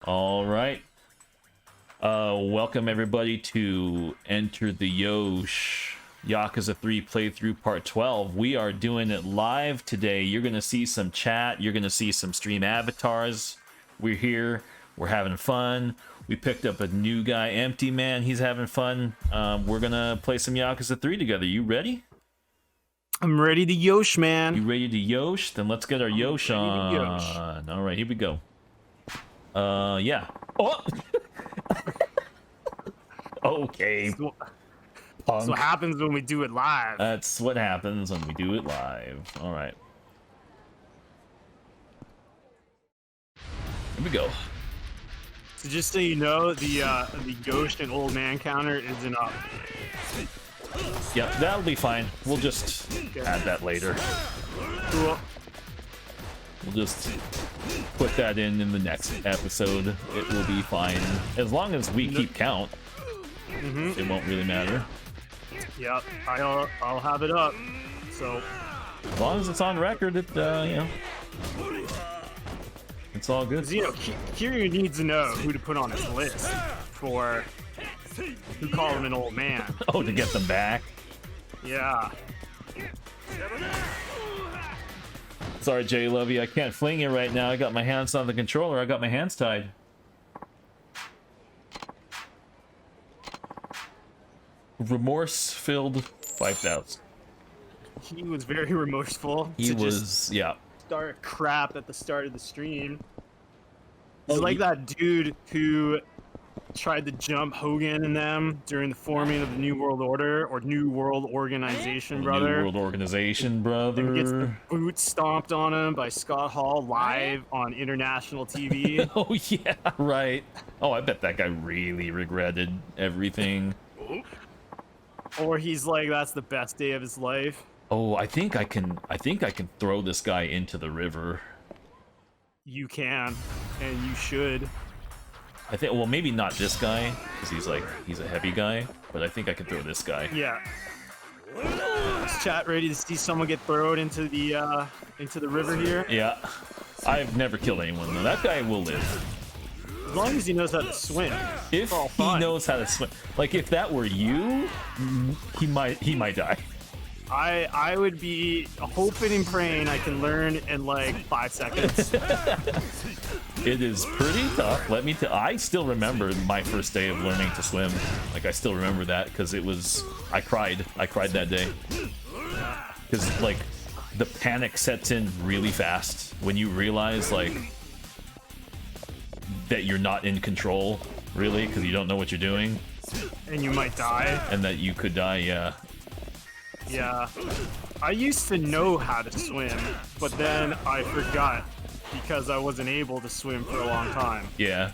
All right. Welcome everybody to Enter the Yosh Yakuza 3 playthrough part 12. We are doing it live today. You're going to see some chat. You're going to see some stream avatars. We're here. We're having fun. We picked up a new guy, Empty Man. He's having fun. We're going to play some Yakuza 3 together. You ready? I'm ready to Yosh, man. You ready to Yosh? Then let's get our Yosh on. All right, here we go. Yeah. Oh! Okay. That's what happens when we do it live. That's what happens when we do it live. All right. Here we go. So just so you know, the Yosh and old man counter isn't up. Yep, that'll be fine. We'll just add that later. Cool. We'll just put that in the next episode. It will be fine. As long as we keep count, it won't really matter. Yep, I'll have it up. So as long as it's on record, it you know, it's all good. You know, Kiryu needs to know who to put on his list for who call him an old man. Oh, to get them back. Yeah. Sorry, Jay Lovey, I can't fling it right now. I got my hands on the controller. I got my hands tied. Remorse-filled 5,000. He was very remorseful. He was, yeah. Start crap at the start of the stream. He's like that dude who tried to jump Hogan and them during the forming of the New World Order or New World Organization, brother. New World Organization, brother. And gets the boots stomped on him by Scott Hall live on international TV. Oh yeah, right. Oh, I bet that guy really regretted everything. Or he's like, that's the best day of his life. Oh, I think I can throw this guy into the river. You can, and you should. I think, well, maybe not this guy, because he's a heavy guy, but I think I can throw this guy. Yeah. Is chat ready to see someone get thrown into the river here? Yeah. I've never killed anyone though. That guy will live. As long as he knows how to swim. If he knows how to swim. Like if that were you, he might die. I would be hoping and praying I can learn in like 5 seconds. It is pretty tough. I still remember my first day of learning to swim. Like I still remember that because it was, I cried that day. Because like the panic sets in really fast when you realize like that you're not in control really because you don't know what you're doing. And you might die. And that you could die, yeah. Yeah. I used to know how to swim, but then I forgot because I wasn't able to swim for a long time. Yeah.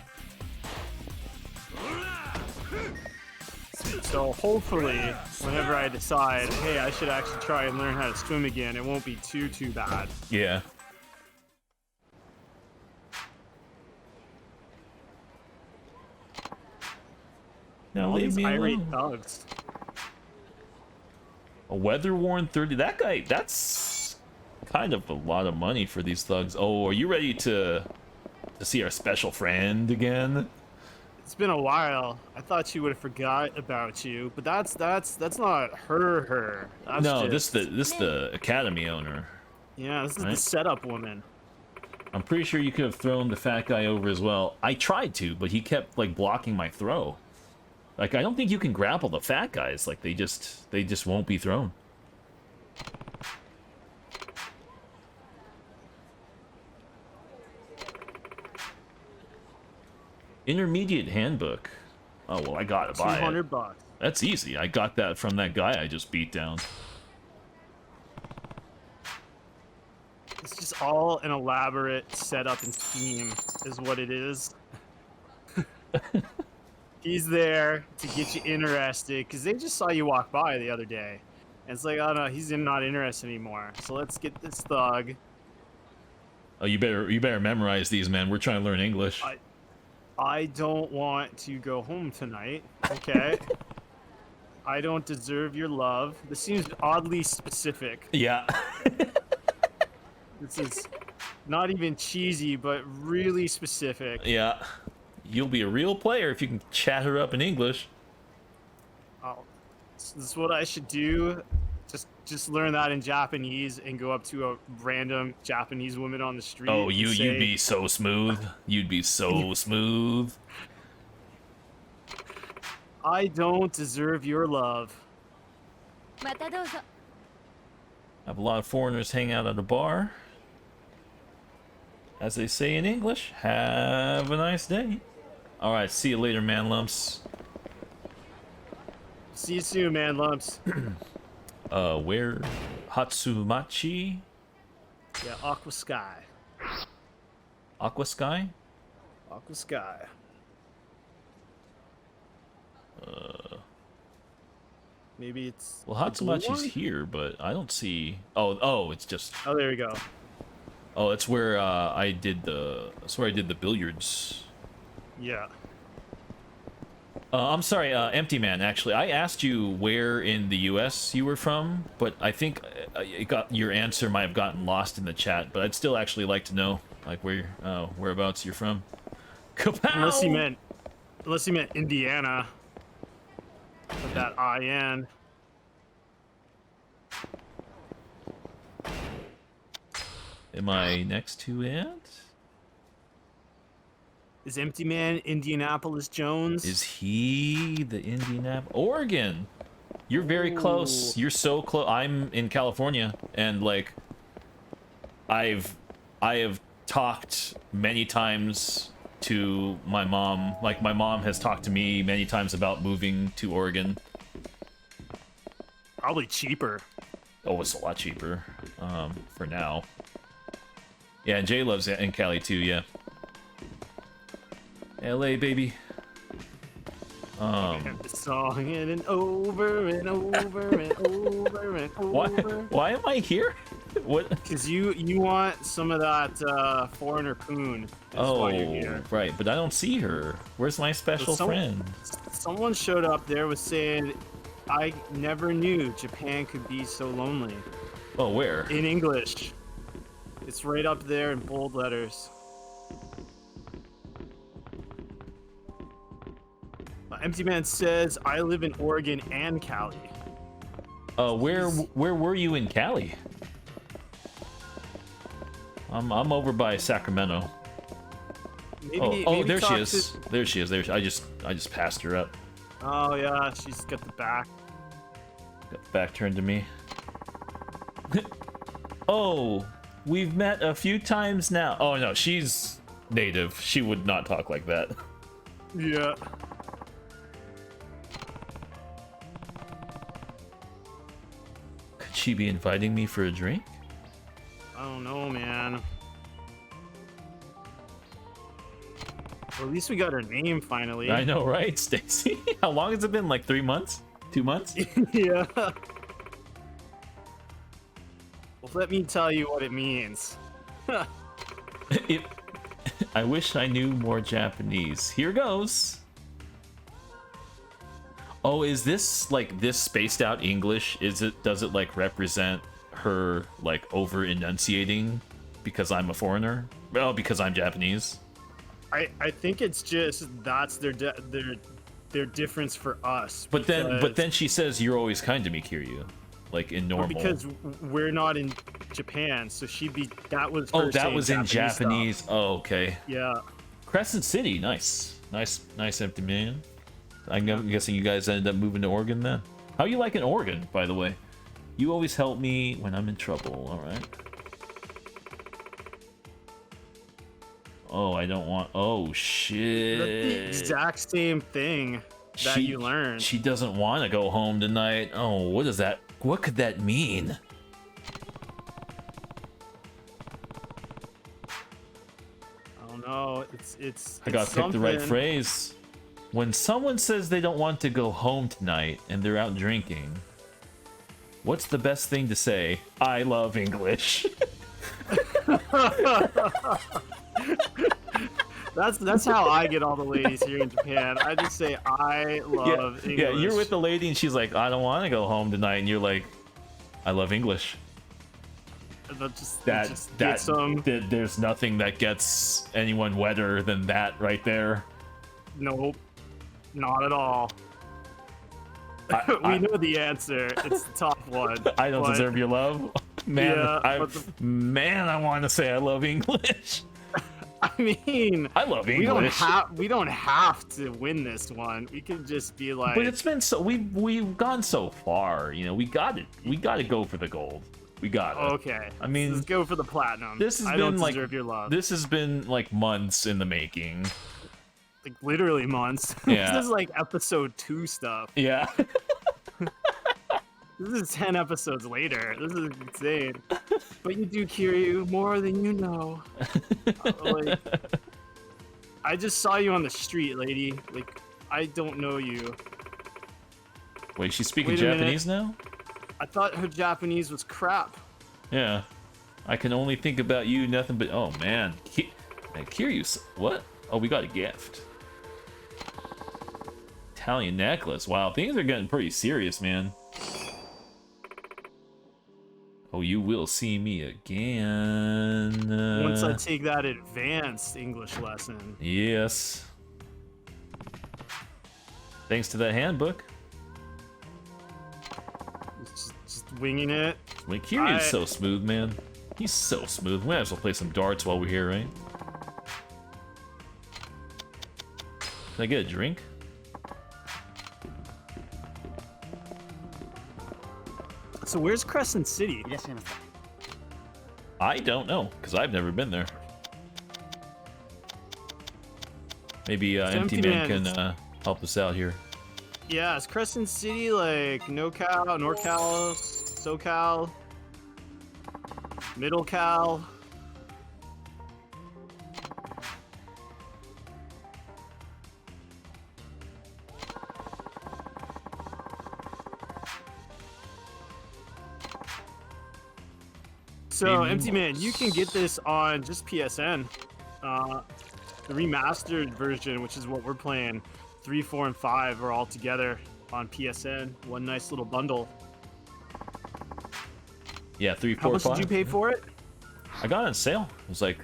So hopefully, whenever I decide, hey, I should actually try and learn how to swim again, it won't be too bad. Yeah. Now all leave these me irate alone. thugs. A weather-worn 30. That guy, that's kind of a lot of money for these thugs. Oh, are you ready to see our special friend again? It's been a while. I thought she would have forgot about you, but that's not her. That's no, just... this the academy owner. Yeah, this is right? the setup woman. I'm pretty sure you could have thrown the fat guy over as well. I tried to, but he kept like blocking my throw. Like, I don't think you can grapple the fat guys. Like, they just won't be thrown. Intermediate handbook. Oh, well, I gotta buy it. 200 bucks. That's easy. I got that from that guy I just beat down. It's just all an elaborate setup and scheme, is what it is. He's there to get you interested because they just saw you walk by the other day. And it's like, oh no, he's not interested anymore. So let's get this thug. Oh, you better memorize these, man. We're trying to learn English. I don't want to go home tonight, okay? I don't deserve your love. This seems oddly specific. Yeah. This is not even cheesy, but really specific. Yeah. you'll be a real player if you can chat her up in English. Oh, this is what I should do. Just learn that in Japanese and go up to a random Japanese woman on the street. Oh, and you'd say, be so smooth. You'd be so smooth. I don't deserve your love. またどうぞ。 I have a lot of foreigners hang out at a bar. As they say in English, have a nice day. Alright, see you later, man lumps. See you soon, man lumps. Where? Hatsumachi? Yeah, Aqua Sky. Aqua Sky? Aqua Sky. Maybe it's. Well, the blue Hatsumachi's one? here, but I don't see. Oh, it's just. Oh, there we go. Oh, it's where I did the. That's where I did the billiards. Yeah. I'm sorry, Empty Man. Actually, I asked you where in the U.S. you were from, but I think your answer might have gotten lost in the chat. But I'd still actually like to know, like whereabouts you're from. Kapow! Unless you meant Indiana. With that IN. Am I next to it? Is Empty Man Indianapolis Jones? Is he the Indianapolis? Oregon! You're very close. Ooh. You're so close. I'm in California, and like, I have talked many times to my mom. Like, my mom has talked to me many times about moving to Oregon. Probably cheaper. Oh, it's a lot cheaper, for now. Yeah, and Jay loves it in Cali too, yeah. LA, baby. And the song and over and over and over and over. Why am I here? What? Because you want some of that foreigner poon. Why you're here. Right, but I don't see her. Where's my special friend? Someone showed up there was saying, I never knew Japan could be so lonely. Oh, where? In English. It's right up there in bold letters. Empty Man says, I live in Oregon and Cali. Where were you in Cali? I'm over by Sacramento. Maybe there she is. There she is. I just passed her up. Oh yeah, she's got the back. Got the back turned to me. Oh, we've met a few times now. Oh no, she's native. She would not talk like that. Yeah. Could she be inviting me for a drink? I don't know, man. Well, at least we got her name finally. I know, right, Stacy? How long has it been? Like 3 months? 2 months? Yeah. Well, let me tell you what it means. I wish I knew more Japanese. Here goes. Oh, is this like this spaced out English? Does it like represent her like over enunciating because I'm a foreigner? Well, because I'm Japanese. I think it's just that's their difference for us. But then she says you're always kind to me, Kiryu. Like in normal. Because we're not in Japan, so that was. Her that was in Japanese. Stuff. Oh, okay. Yeah. Crescent City, nice, Empty Man. I'm guessing you guys ended up moving to Oregon then. How you liking Oregon, by the way? You always help me when I'm in trouble. All right. Oh, I don't want. Oh shit. That's the exact same thing that you learned. She doesn't want to go home tonight. Oh, what is that? What could that mean? I don't know. It's. I gotta pick the right phrase. When someone says they don't want to go home tonight and they're out drinking, what's the best thing to say? I love English. That's how I get all the ladies here in Japan. I just say I love English. Yeah, you're with the lady and she's like, I don't want to go home tonight, and you're like, I love English. There's nothing that gets anyone wetter than that right there. Nope, not at all. We know the answer. It's the top one. I don't deserve your love. Man, Yeah, man, I want to say I love English. I mean, I love English. We don't have to win this one. We can just be like. But it's been so we've gone so far. You know, we got to go for the gold. We got it. Okay. I mean, let's go for the platinum. This has I been don't like deserve your love. this has been like months in the making. Like literally months. Yeah. This is like episode 2 stuff. Yeah. This is 10 episodes later. This is insane. But you do, Kiryu, more than you know. Like, I just saw you on the street, lady. Like, I don't know you. Wait, she's speaking Wait a Japanese now? I thought her Japanese was crap. Yeah. I can only think about you, nothing but... Oh, man. Man, Kiryu... What? Oh, we got a gift. Italian necklace. Wow, things are getting pretty serious, man. Oh, you will see me again. Once I take that advanced English lesson. Yes. Thanks to that handbook. Just winging it. Wait, Kiryu's so smooth, man. He's so smooth. We might as well play some darts while we're here, right? Can I get a drink? So where's Crescent City? I don't know, because I've never been there. Maybe Empty Man can help us out here. Yeah, is Crescent City like NoCal, NorCal, SoCal, Middle Cal? So, Empty Man, you can get this on just PSN. The remastered version, which is what we're playing, 3, 4, and 5 are all together on PSN. One nice little bundle. Yeah, 3, 4, 5. How much did you pay for it? I got it on sale. It was like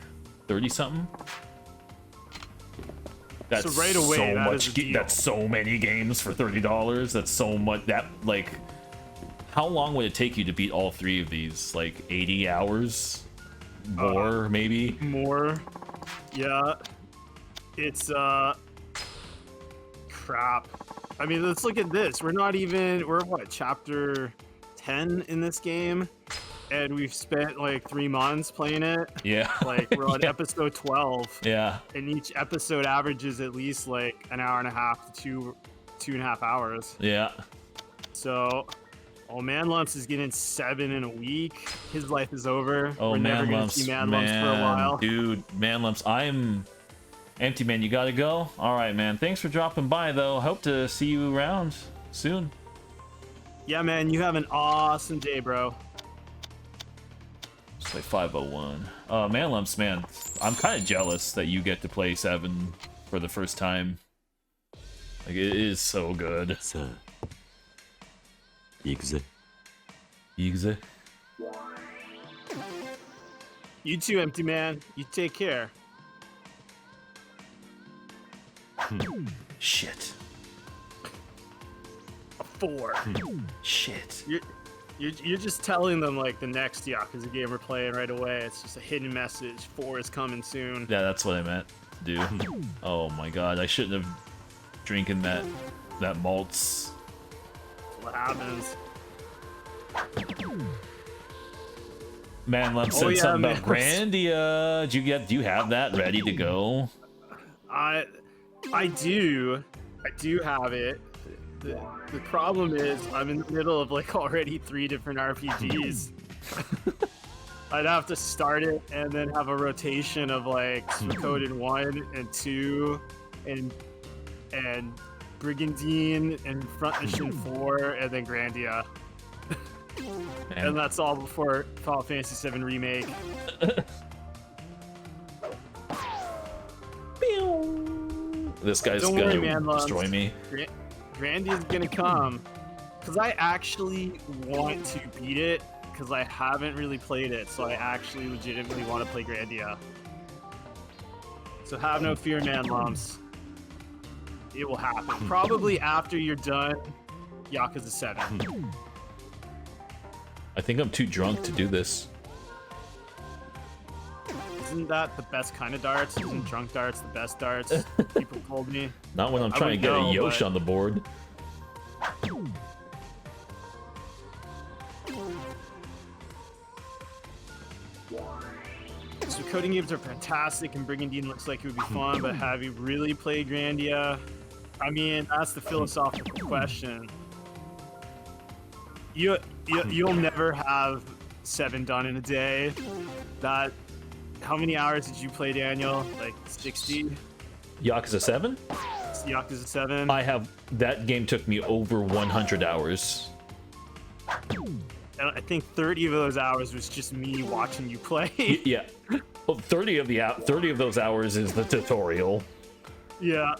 30 something. That's so right away, so that much. is a deal. That's so many games for $30. That's so much. That like, how long would it take you to beat all 3 of these? Like 80 hours, more maybe. More. Yeah. It's crap. I mean, let's look at this. We're what, chapter 10 in this game, and we've spent like 3 months playing it. Yeah. Like we're on episode 12. Yeah. And each episode averages at least like an hour and a half to 2.5 hours. Yeah. So, Man Lumps is getting 7 in a week. His life is over. Oh, We're never Man gonna Lumps, see Man Lumps for a while. Dude, Man Lumps, I'm Empty Man. You gotta go. All right, man. Thanks for dropping by, though. Hope to see you around soon. Yeah, man. You have an awesome day, bro. It's like 501. Man Lumps, man. I'm kind of jealous that you get to play 7 for the first time. Like, it is so good. Yakuza. Yakuza. You too, Empty Man. You take care. Shit. 4. Shit. You're just telling them like the next Yakuza game we're playing right away. It's just a hidden message. 4 is coming soon. Yeah, that's what I meant to do. Oh my god, I shouldn't have drinking that malts. What happens? Man Lump said something about Grandia. Do you have that ready to go? I do have it. The problem is I'm in the middle of like already 3 different RPGs. I'd have to start it and then have a rotation of like Suikoden 1 and 2 and Brigandine and Front Mission 4 and then Grandia. And that's all before Final Fantasy VII Remake. This guy's gonna destroy me. Grandia's gonna come. Because I actually want to beat it, because I haven't really played it, so I actually legitimately want to play Grandia. So have no fear, Man Lumps. It will happen. Probably after you're done Yakuza 7. I think I'm too drunk to do this. Isn't that the best kind of darts? Isn't drunk darts the best darts? People told me. Not when I'm trying to get a Yosh on the board. So coding games are fantastic, and Brigandine looks like it would be fun, but have you really played Grandia? I mean, that's the philosophical question. You'll never have 7 done in a day. How many hours did you play, Daniel? Like 60? Yakuza 7? Yakuza 7? That game took me over 100 hours. And I think 30 of those hours was just me watching you play. Yeah. Well, 30 of those hours is the tutorial. Yeah.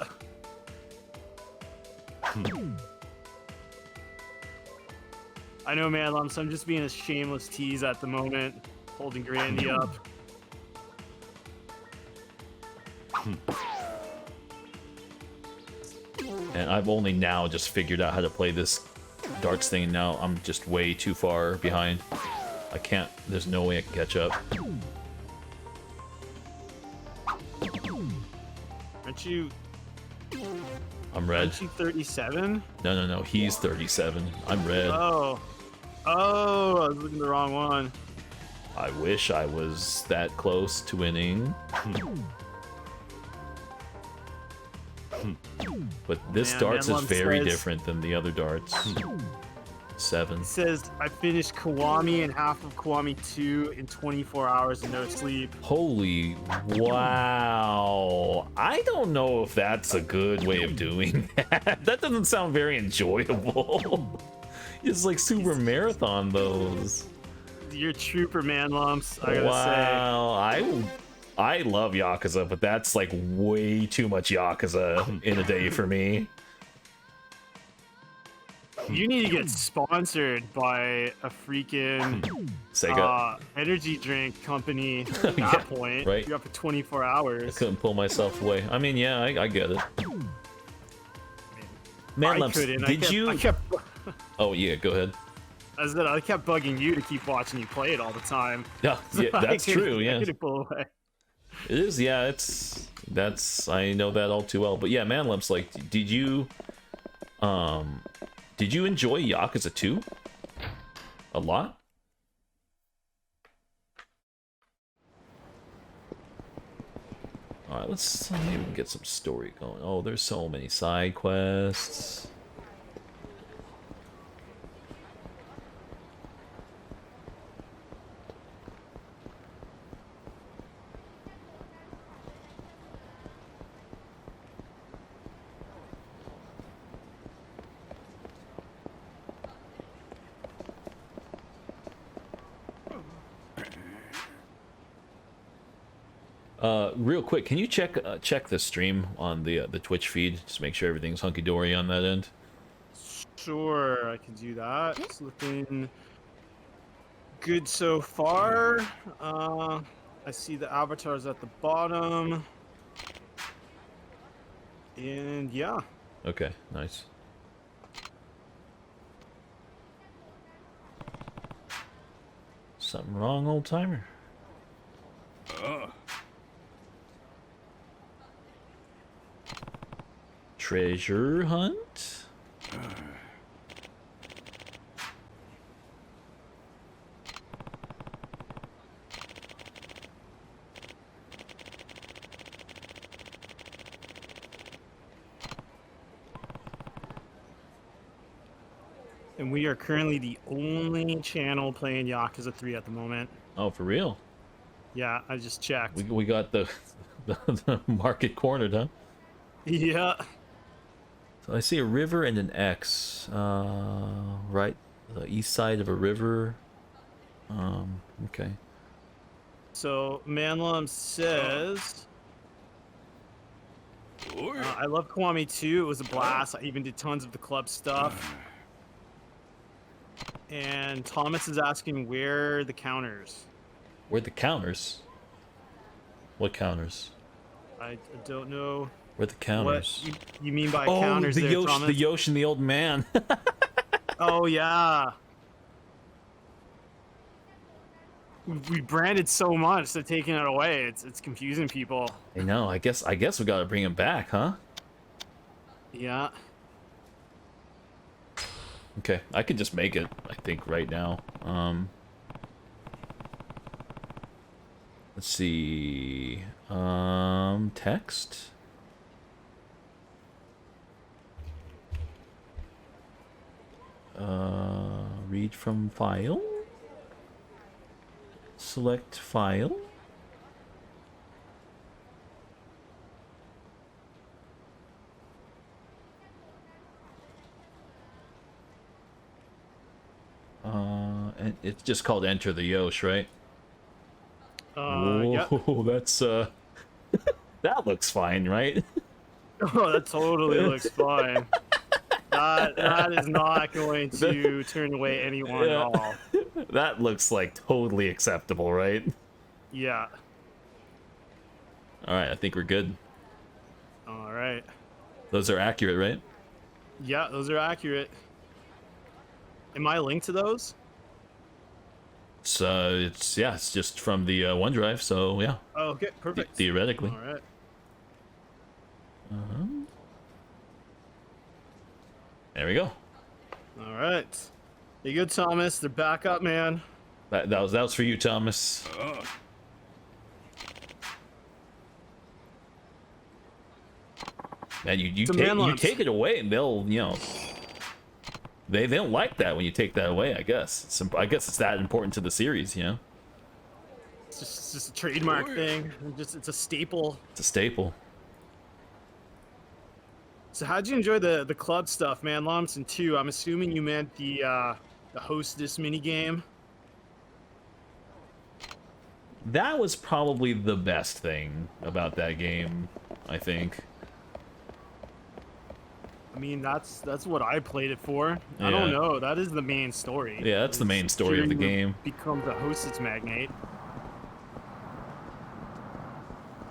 I know, man, I'm just being a shameless tease at the moment, holding Grandy up. And I've only now just figured out how to play this darts thing, and now I'm just way too far behind. I can't, there's no way I can catch up. Aren't you... I'm red. Aren't you 37? No, he's 37. I'm red. Oh, I was looking at the wrong one. I wish I was that close to winning. But this darts is very different than the other darts. 7. It says, I finished Kiwami and half of Kiwami 2 in 24 hours and no sleep. Holy wow. I don't know if that's a good way of doing that. That doesn't sound very enjoyable. It's like super marathon those. You're a trooper, man, Lumps. I gotta wow. I love Yakuza, but that's like way too much Yakuza in a day for me. You need to get sponsored by a freaking Sega energy drink company at that point. Right. You're up for 24 hours. I couldn't pull myself away. I mean, yeah, I get it. Man, Lumps, did you? Oh yeah, go ahead. I kept bugging you to keep watching you play it all the time. Yeah, yeah, that's true. Yeah, I couldn't pull away. It is. Yeah, I know that all too well. But yeah, Man Lumps, like, did you enjoy Yakuza 2 a lot? All right, let's maybe we can get some story going. Oh, there's so many side quests. Real quick, can you check the stream on the Twitch feed? Just make sure everything's hunky-dory on that end. Sure, I can do that. It's looking good so far. I see the avatars at the bottom. And yeah. Okay, nice. Something wrong, old timer? Treasure hunt? And we are currently the only channel playing Yakuza 3 at the moment. Oh, for real? Yeah, I just checked. We got the market cornered, huh? Yeah. So I see a river and an X. Right, the east side of a river. Okay. So Manlum says, I love Kiwami 2. It was a blast. I even did tons of the club stuff. And Thomas is asking where are the counters. Where the counters? What counters? I don't know. Where the What counters? you mean by Oh, counters the there, Yosh, Thomas? the Yosh and the old man. Oh yeah. We branded so much that taking it away, it's confusing people. I know. I guess we gotta bring him back, huh? Yeah. Okay, I could just make it. I think right now. Let's see. Text. Read from file. Select file. And it's just called Enter the Yosh, right? Yeah. Whoa, that's that looks fine, right? Oh, that totally looks fine. That is not going to turn away anyone at all. That looks like totally acceptable, right? Yeah. All right, I think we're good. All right. Those are accurate, right? Yeah, those are accurate. Am I linked to those? So it's just from the OneDrive. So yeah, Oh, okay, perfect. theoretically. All right. There we go. All right. You good, Thomas? They're back up, man. That was for you, Thomas. And you take it away, and they'll they don't like that when you take that away. I guess it's that important to the series, you know. It's just a trademark thing. It's a staple. It's a staple. So how'd you enjoy the club stuff, man? Lomson 2. I'm assuming you meant the hostess minigame. That was probably the best thing about that game, I think. I mean, that's what I played it for. Yeah. I don't know. That is the main story. Yeah, that's the main story of the game. Becomes a hostess magnate.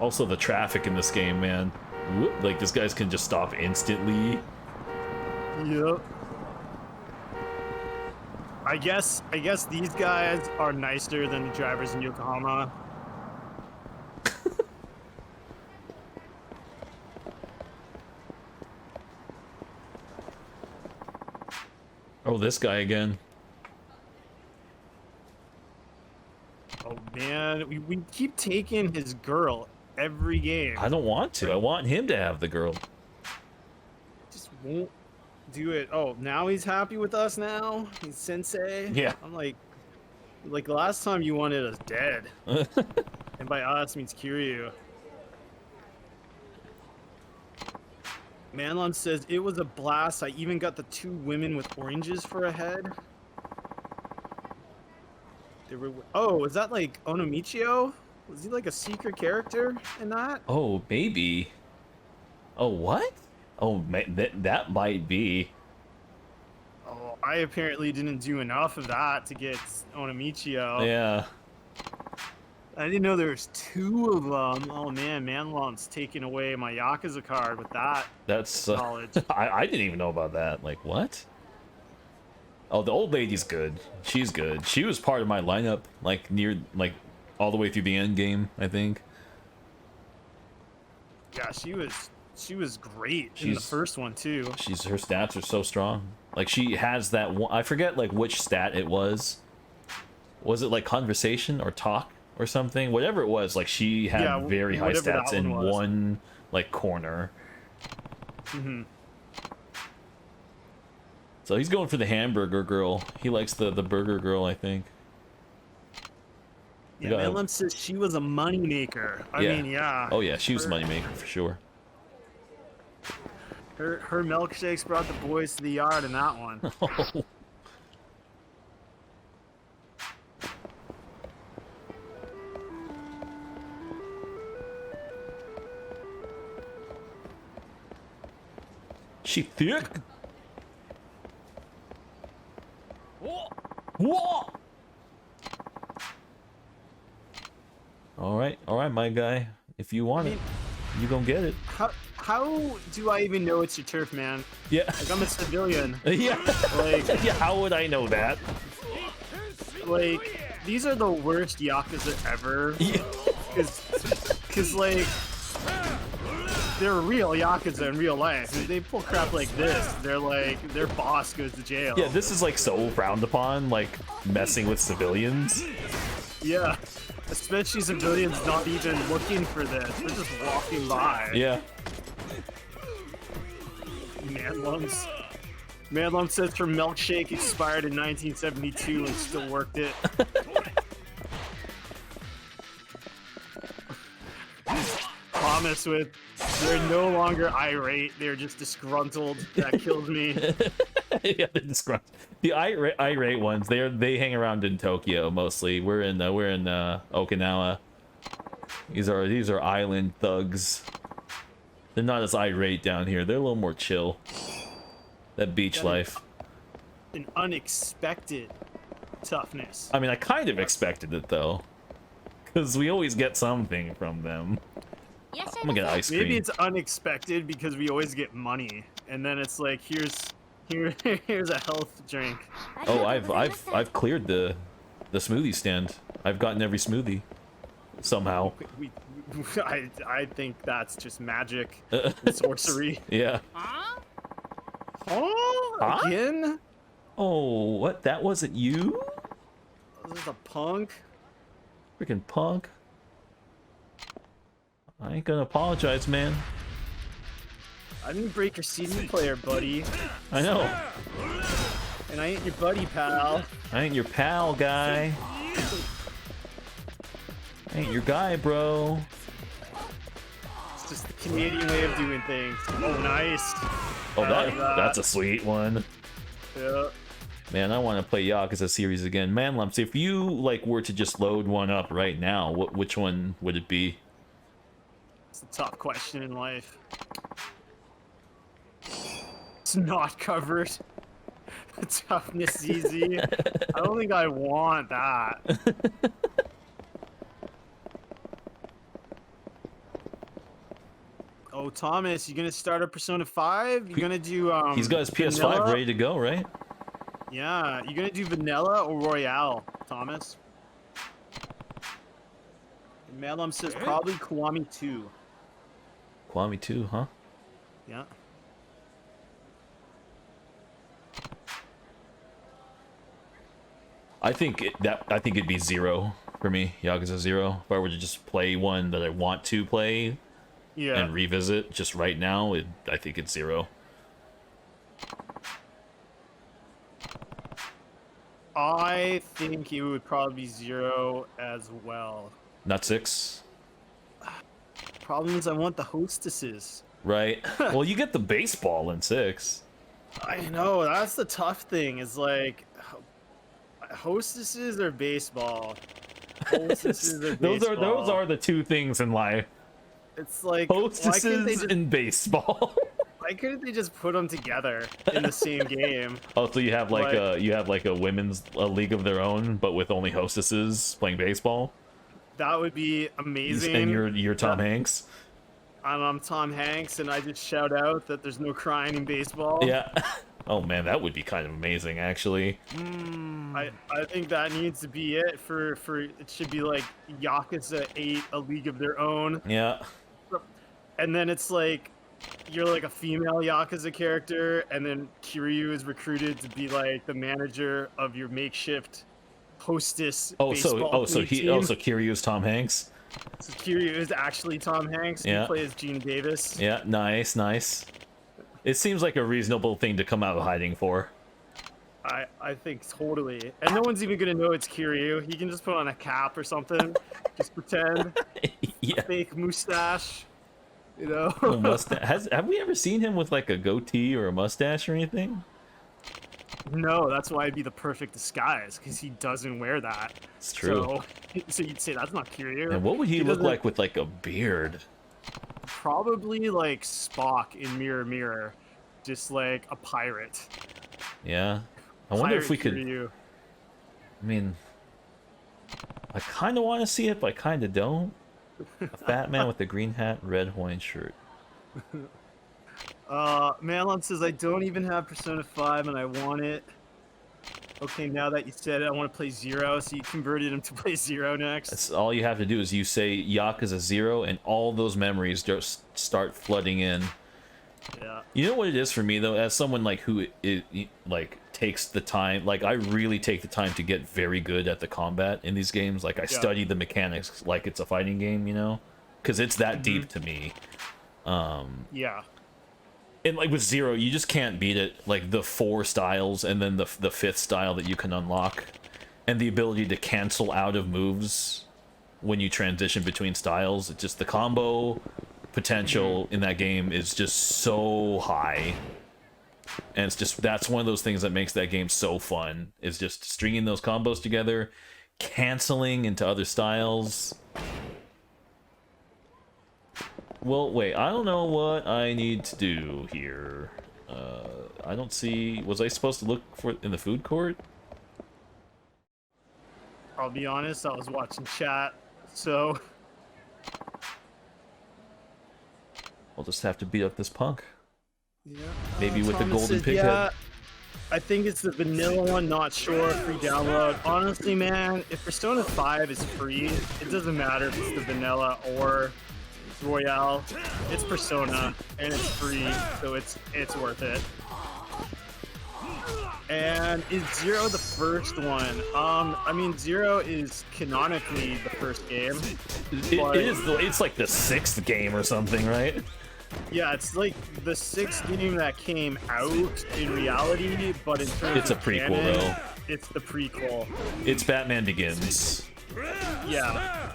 Also, the traffic in this game, man. Whoop, like, these guys can just stop instantly. Yep. I guess these guys are nicer than the drivers in Yokohama. Oh, this guy again. Oh man, we keep taking his girl every game. I don't want to. I want him to have the girl. Just won't do it. Oh, now he's happy with us now? He's sensei? Yeah. I'm like last time you wanted us dead. And by us means Kiryu. Manlon says, it was a blast. I even got the 2 women with oranges for a head. They were, oh, is that like Onomichio? Was he like a secret character in that? Oh, maybe. Oh, what? Oh, that might be. Oh, I apparently didn't do enough of that to get Onomichio. Yeah. I didn't know there was 2 of them. Oh man, Manlon's taking away my Yakuza card with that. That's knowledge. I didn't even know about that. Like, what? Oh, the old lady's good. She's good. She was part of my lineup, like all the way through the end game, I think. Yeah, she was great in the first one too. Her stats are so strong. Like, she has that one, I forget like which stat it was. Was it like conversation or talk or something? Whatever it was, like she had very high stats in one like corner. Mm-hmm. So he's going for the hamburger girl. He likes the burger girl, I think. Yeah, Manlon says she was a moneymaker. I mean, yeah. Oh yeah, she was a moneymaker for sure. Her milkshakes brought the boys to the yard in that one. She thick. Whoa! All right, my guy. If you want it, you gonna get it. How how do I even know it's your turf, man? Yeah. Like, I'm a civilian. Yeah. Like, Yeah. How would I know that? like, these are the worst Yakuza ever. Yeah. Cause like, they're real Yakuza in real life. If they pull crap like this, they're like, their boss goes to jail. Yeah. This is like so frowned upon, like messing with civilians. Yeah. Especially civilians not even looking for this. They're just walking by. Yeah. Manlums. Manlum says her milkshake expired in 1972 and still worked it. Thomas with, they're no longer irate, they're just disgruntled. That kills me. Yeah, they're disgruntled. The irate ones, they hang around in Tokyo mostly. We're in Okinawa. These are island thugs. They're not as irate down here. They're a little more chill. That beach life. An unexpected toughness. I mean, I kind of expected it though, because we always get something from them. I'm gonna get ice cream. Maybe it's unexpected because we always get money, and then it's like here's a health drink. Oh, I've cleared the smoothie stand. I've gotten every smoothie somehow. I think that's just magic and sorcery. Yeah. Oh, Huh? again? Oh, what? That wasn't you? This is a punk. Freaking punk. I ain't gonna apologize, man. I didn't break your CD player, buddy. I know. And I ain't your buddy, pal. I ain't your pal, guy. I ain't your guy, bro. It's just the Canadian way of doing things. Oh, nice. Oh, I like that. that's a sweet one. Yeah. Man, I want to play Yakuza series again. Man, Lumps, if you like were to just load one up right now, which one would it be? It's a tough question in life. It's not covered. Toughness easy. I don't think I want that. Oh, Thomas, you gonna start a Persona 5? You gonna do He's got his PS5 vanilla? ready to go, right? Yeah, you gonna do vanilla or royale, Thomas? And Malum says probably Kiwami 2. Kwame 2, huh? Yeah. I think it'd be 0 for me, Yakuza 0. If I were to just play one that I want to play Yeah. and revisit just right now, I think it's 0. I think it would probably be 0 as well. Not 6, Problem is I want the hostesses. right? Well, you get the baseball in 6. I know, that's the tough thing, is like hostesses or baseball. Hostesses or baseball. Those are the two things in life. It's like why couldn't they Hostesses just, and baseball. why couldn't they just put them together in the same game? Oh, so you have like Like- a women's league of their own, but with only hostesses playing baseball. That would be amazing. And you're Tom Hanks. And I'm Tom Hanks, and I just shout out that there's no crying in baseball. Yeah. Oh man, that would be kind of amazing, actually. I think that needs to be it for it should be like Yakuza 8, a league of their own. Yeah. And then it's like you're like a female Yakuza character, and then Kiryu is recruited to be like the manager of your makeshift hostess. So team. Kiryu's Tom Hanks. So Kiryu is actually Tom Hanks. Yeah. He plays Gene Davis. Yeah, nice. It seems like a reasonable thing to come out of hiding for. I think totally. And no one's even gonna know it's Kiryu. He can just put on a cap or something. Just pretend. Yeah. Fake mustache. You know? Have we ever seen him with like a goatee or a mustache or anything? No, that's why it'd be the perfect disguise, because he doesn't wear that. It's true. So you'd say that's not Kiryu. And what would he look doesn't- like with like a beard? Probably like Spock in Mirror Mirror. Just like a pirate. Yeah. I wonder if we Pirate could. Kiryu. I mean, I kind of want to see it, but I kind of don't. A fat man with a green hat, red Hawaiian shirt. Malon says I don't even have Persona 5 and I want it. Okay, now that you said it, I want to play Zero, so you converted him to play Zero next. That's all you have to do is you say Yakuza 0 and all those memories just start flooding in. Yeah. You know what it is for me though, as someone like who like takes the time, like I really take the time to get very good at the combat in these games. Like I study the mechanics like it's a fighting game, you know, because it's that deep to me. Yeah. And like with Zero, you just can't beat it. Like the 4 styles and then the 5th style that you can unlock, and the ability to cancel out of moves when you transition between styles. It's just the combo potential in that game is just so high, and it's just that's one of those things that makes that game so fun, is just stringing those combos together, canceling into other styles. Well, wait, I don't know what I need to do here. I don't see... Was I supposed to look for it in the food court? I'll be honest, I was watching chat, so... I'll just have to beat up this punk. Yeah. Maybe with the Thomas golden said, pig yeah, head. I think it's the vanilla one, not sure, free download. Honestly, man, if Persona 5 is free, it doesn't matter if it's the vanilla or Royale. It's Persona, and it's free, so it's worth it. And is Zero the first one? I mean, Zero is canonically the first game. It is. It's like the 6th game or something, right? Yeah, it's like the 6th game that came out in reality, but in terms It's a of prequel, canon, though. it's the prequel. It's Batman Begins. Yeah.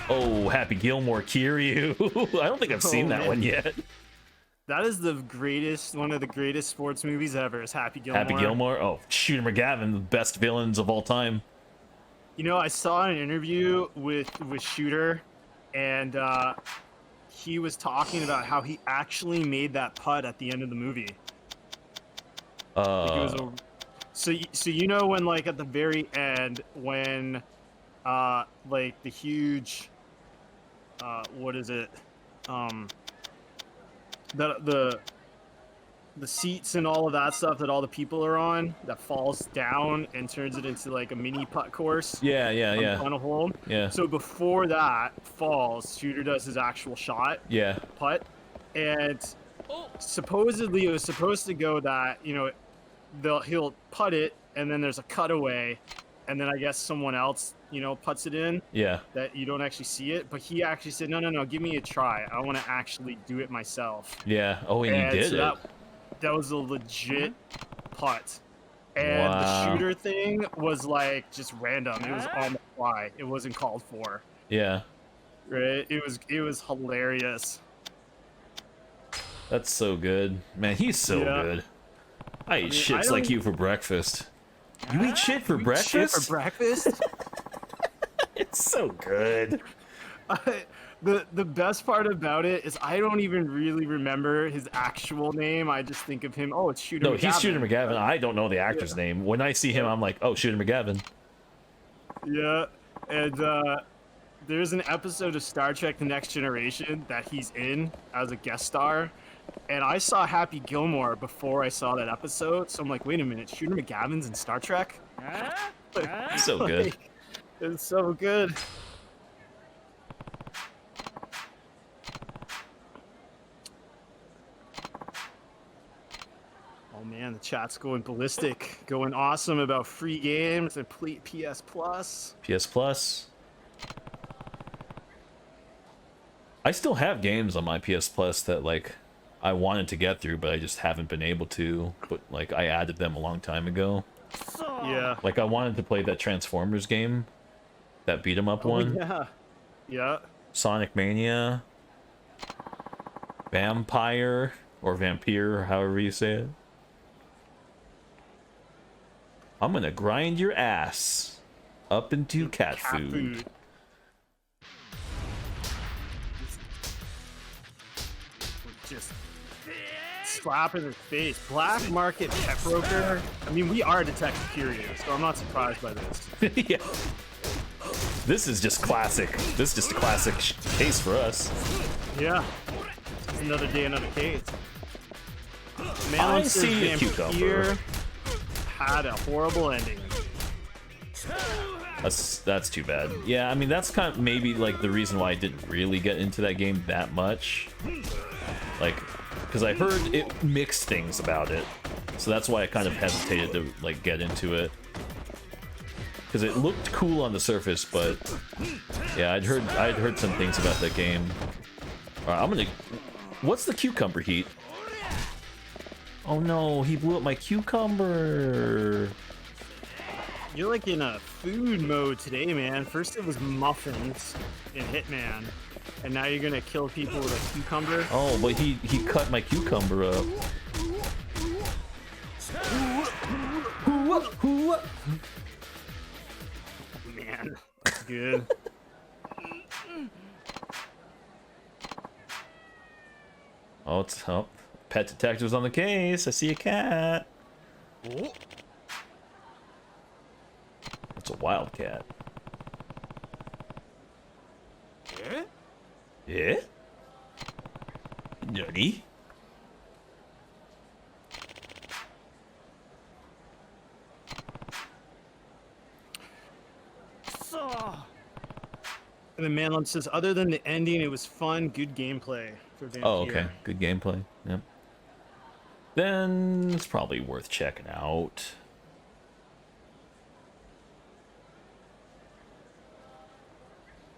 Oh, Happy Gilmore Kiryu. I don't think I've seen that one yet. That is the greatest, one of the greatest sports movies ever, is Happy Gilmore. Happy Gilmore? Oh, Shooter McGavin, the best villains of all time. You know, I saw an interview with Shooter, and he was talking about how he actually made that putt at the end of the movie. Like it was so you know when, like, at the very end, when like the huge what is it, the seats and all of that stuff that all the people are on, that falls down and turns it into like a mini putt course. Yeah. On a hole. Yeah. So before that falls, Shooter does his actual shot. Yeah. Putt, and supposedly it was supposed to go that, you know, he'll putt it, and then there's a cutaway, and then I guess someone else, you know, puts it in. Yeah. That you don't actually see it, but he actually said, no, give me a try. I want to actually do it myself. Yeah. Oh, and you did so it. That was a legit putt. And Wow. the Shooter thing was like just random. It was on the fly. It wasn't called for. Yeah. Right? It was hilarious. That's so good. Man, he's so good. I eat shits like you for breakfast. You eat shit for breakfast? Shit for breakfast? It's so good. The best part about it is I don't even really remember his actual name. I just think of him, oh, it's Shooter McGavin. No, he's Shooter McGavin. I don't know the actor's name. When I see him, I'm like, oh, Shooter McGavin. Yeah, and there's an episode of Star Trek The Next Generation that he's in as a guest star, and I saw Happy Gilmore before I saw that episode, so I'm like, wait a minute, Shooter McGavin's in Star Trek? So good. It's so good. Oh man, the chat's going ballistic, going awesome about free games and PS Plus. PS Plus. I still have games on my PS Plus that, like, I wanted to get through, but I just haven't been able to. But, like, I added them a long time ago. Yeah. Like, I wanted to play that Transformers game, that beat 'em up one. Yeah. Yeah. Sonic Mania. Vampire, or Vampire, however you say it. I'm gonna grind your ass up into cat food. Just slap in his face. Black market pet broker. I mean, we are Detective Kiryu, so I'm not surprised by this. Yeah. This is just classic. This is just a classic case for us. Yeah. It's another day, another case. Man, I see a cucumber. Had a horrible ending. That's too bad. Yeah, I mean that's kind of maybe like the reason why I didn't really get into that game that much. Like, because I heard it mixed things about it, so that's why I kind of hesitated to like get into it. Because it looked cool on the surface, but yeah, I'd heard some things about that game. All right, I'm gonna. What's the cucumber heat? Oh no, he blew up my cucumber. You're like in a food mode today, man. First it was muffins in Hitman, and now you're gonna kill people with a cucumber. Oh, but he cut my cucumber up. Man, that's good. Oh, it's up. Pet detective's on the case. I see a cat. It's a wildcat. Yeah? Nutty? And then Manlum says, other than the ending, it was fun, good gameplay for Vampire. Oh, okay. Good gameplay. Yep. Then it's probably worth checking out.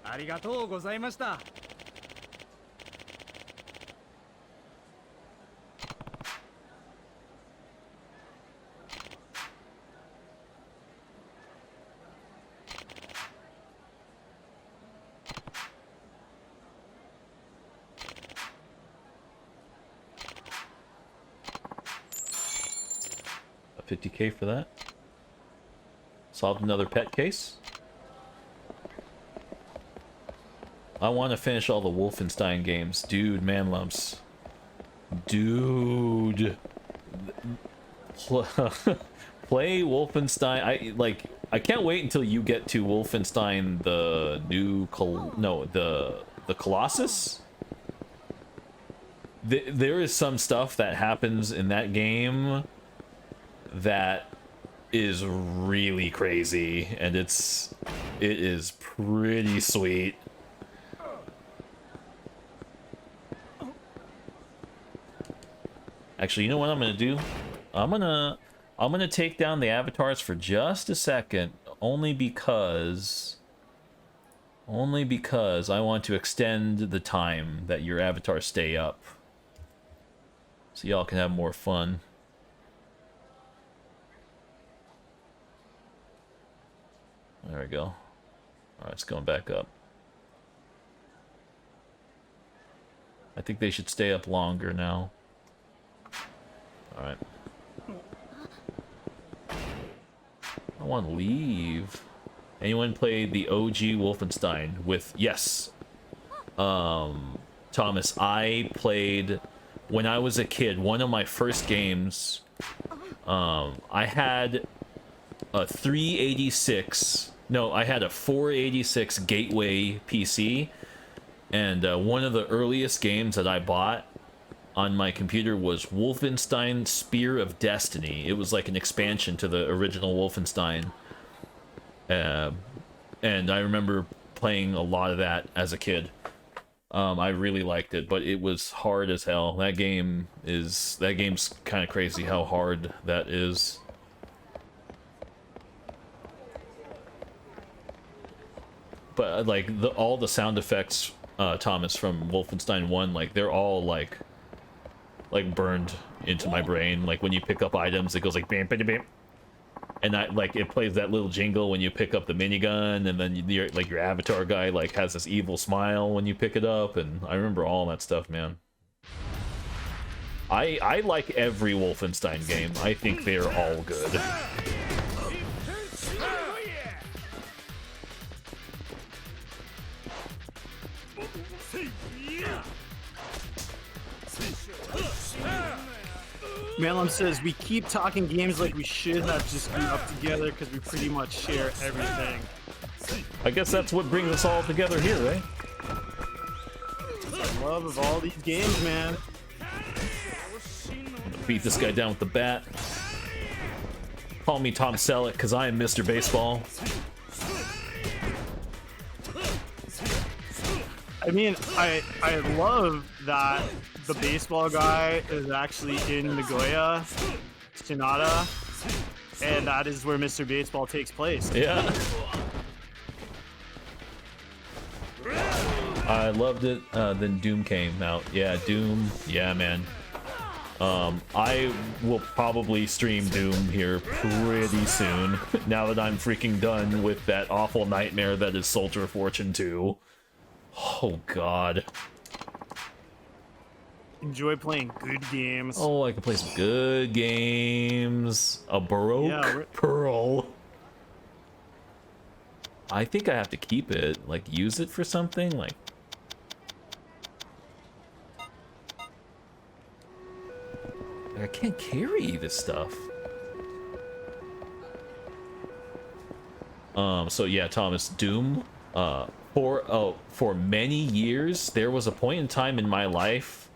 Arigatou gozaimashita. A 50K for that. Solved another pet case. I want to finish all the Wolfenstein games. Dude, man lumps. Dude. Play Wolfenstein. I can't wait until you get to Wolfenstein the new the Colossus. There is some stuff that happens in that game that is really crazy, and it is pretty sweet. Actually, you know what I'm gonna do? I'm gonna take down the avatars for just a second, only because I want to extend the time that your avatars stay up, so y'all can have more fun. There we go. All right, it's going back up. I think they should stay up longer now. Alright. I want to leave. Anyone play the OG Wolfenstein with... Yes. Thomas, I played... When I was a kid, one of my first games... I had a 386... No, I had a 486 Gateway PC. And one of the earliest games that I bought on my computer was Wolfenstein Spear of Destiny. It was like an expansion to the original Wolfenstein. And I remember playing a lot of that as a kid. I really liked it, but it was hard as hell. That game's kind of crazy how hard that is. But like all the sound effects, Thomas, from Wolfenstein 1, like they're all like burned into my brain. Like when you pick up items, it goes like bam, bam, bam, and it plays that little jingle when you pick up the minigun, and then your avatar guy like has this evil smile when you pick it up, and I remember all that stuff, man. I like every Wolfenstein game. I think they're all good. Malum says, we keep talking games like we should have just grew up together because we pretty much share everything. I guess that's what brings us all together here, right? Love of all these games, man. Beat this guy down with the bat. Call me Tom Selleck, because I am Mr. Baseball. I mean, I love that the baseball guy is actually in Nagoya, Shinada, and that is where Mr. Baseball takes place. Yeah. I loved it. Then Doom came out. Yeah, Doom. Yeah, man. I will probably stream Doom here pretty soon. Now that I'm freaking done with that awful nightmare that is Soldier of Fortune 2. Oh, God. Enjoy playing good games. Oh, I can play some good games. A Baroque Pearl. I think I have to keep it. Like, use it for something? Like... I can't carry this stuff. So yeah, Thomas, Doom. For many years, there was a point in time in my life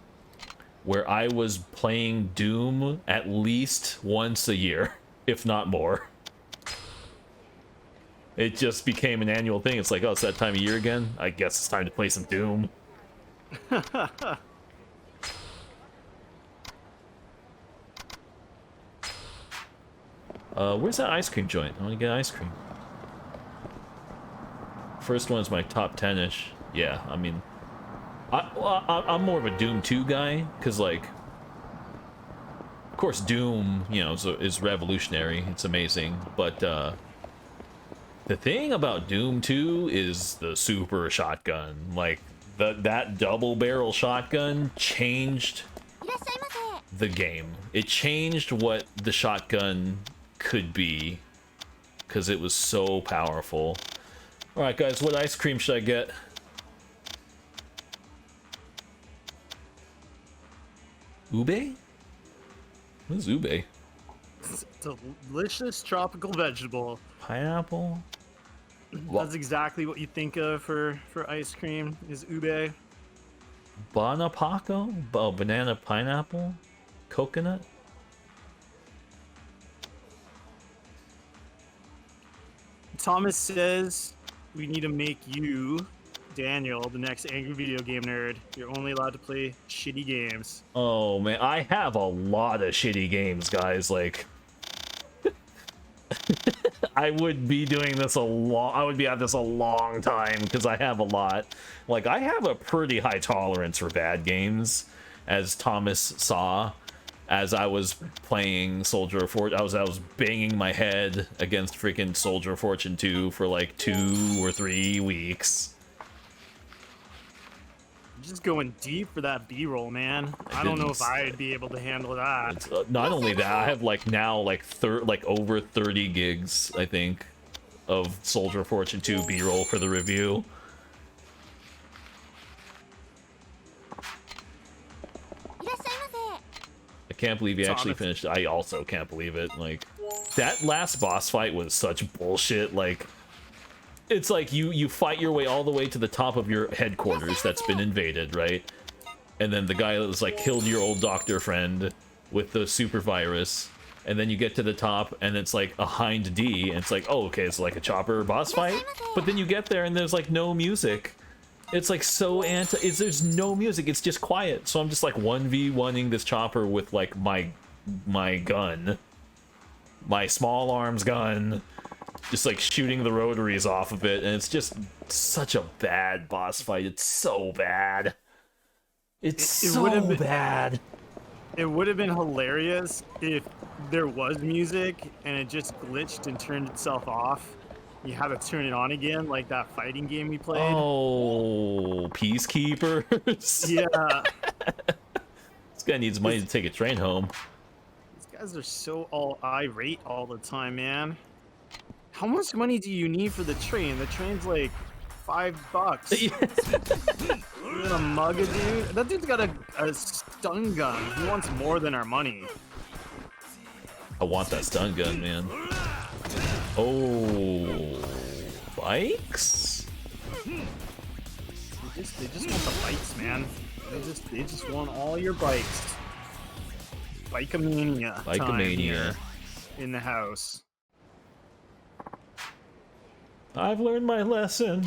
where I was playing Doom at least once a year, if not more. It just became an annual thing. It's like, oh, it's that time of year again? I guess it's time to play some Doom. Where's that ice cream joint? I want to get ice cream. First one's my top 10-ish. Yeah, I mean... I'm more of a Doom 2 guy, because, like... Of course, Doom, you know, is revolutionary. It's amazing. But, the thing about Doom 2 is the super shotgun. Like, that double-barrel shotgun changed the game. It changed what the shotgun could be, because it was so powerful. All right, guys, what ice cream should I get? Ube? What is ube? It's a delicious tropical vegetable. Pineapple? That's exactly what you think of for ice cream, is ube. Banapaco? Oh, banana pineapple? Coconut? Thomas says we need to make you, Daniel, the next angry video game nerd. You're only allowed to play shitty games. Oh, man, I have a lot of shitty games, guys. Like, I would be doing this I would be at this a long time, because I have a lot. Like, I have a pretty high tolerance for bad games, as Thomas saw. As I was playing Soldier of Fortune, I was banging my head against freaking Soldier of Fortune 2 for like 2 or 3 weeks. Just going deep for that B-roll, man. I don't know if I'd be able to handle that. Not only that, I have like now like over 30 gigs, I think, of Soldier of Fortune 2 B-roll for the review. I can't believe you actually finished it. I also can't believe it. Like, that last boss fight was such bullshit. Like, it's like you fight your way all the way to the top of your headquarters that's been invaded, right? And then the guy that was like killed your old doctor friend with the super virus, and then you get to the top and it's like a hind D, and it's like, oh, okay, it's like a chopper boss fight. But then you get there and there's like no music. It's like so there's no music, it's just quiet. So I'm just like 1v1ing this chopper with like my gun. My small arms gun. Just like shooting the rotaries off of it, and it's just such a bad boss fight. It's so bad. It's so bad. It would have been hilarious if there was music and it just glitched and turned itself off. You had to turn it on again, like that fighting game we played. Oh, Peacekeepers. Yeah. This guy needs money to take a train home. These guys are so all irate all the time, man. How much money do you need for the train? The train's like $5. You're gonna mug a dude? That dude's got a stun gun. He wants more than our money. I want that stun gun, man. Oh. bikes? They just want the bikes, man. They just want all your bikes. Bike-a-mania. Time here in the house. I've learned my lesson.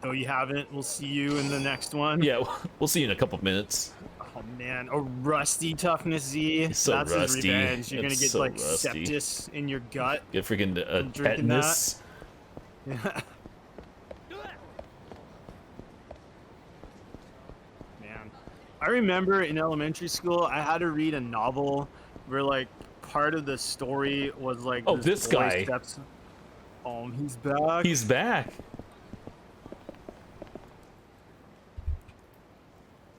Though you haven't, we'll see you in the next one. Yeah, we'll see you in a couple minutes. Oh man, a rusty toughness Z. It's so That's rusty. His revenge. You're It's gonna get so like rusty. sepsis in your gut. Get freaking drinking tetanus. Man, I remember in elementary school, I had to read a novel where like part of the story was like. Oh, this guy. He's back. He's back.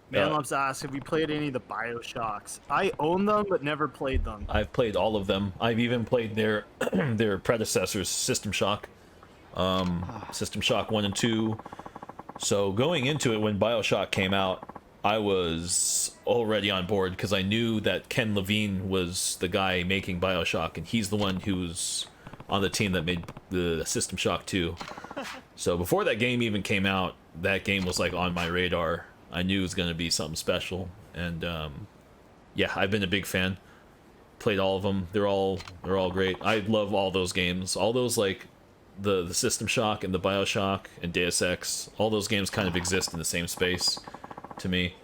Man loves to ask, have we played any of the BioShocks? I own them, but never played them. I've played all of them. I've even played their their predecessors, System Shock. System Shock 1 and 2. So going into it, when BioShock came out, I was already on board because I knew that Ken Levine was the guy making BioShock, and he's the one who's on the team that made the System Shock 2. So before that game even came out, that game was like on my radar. I knew it was going to be something special, and yeah, I've been a big fan. Played all of them. They're all great. I love all those games. All those like the System Shock and the BioShock and Deus Ex. All those games kind of exist in the same space to me,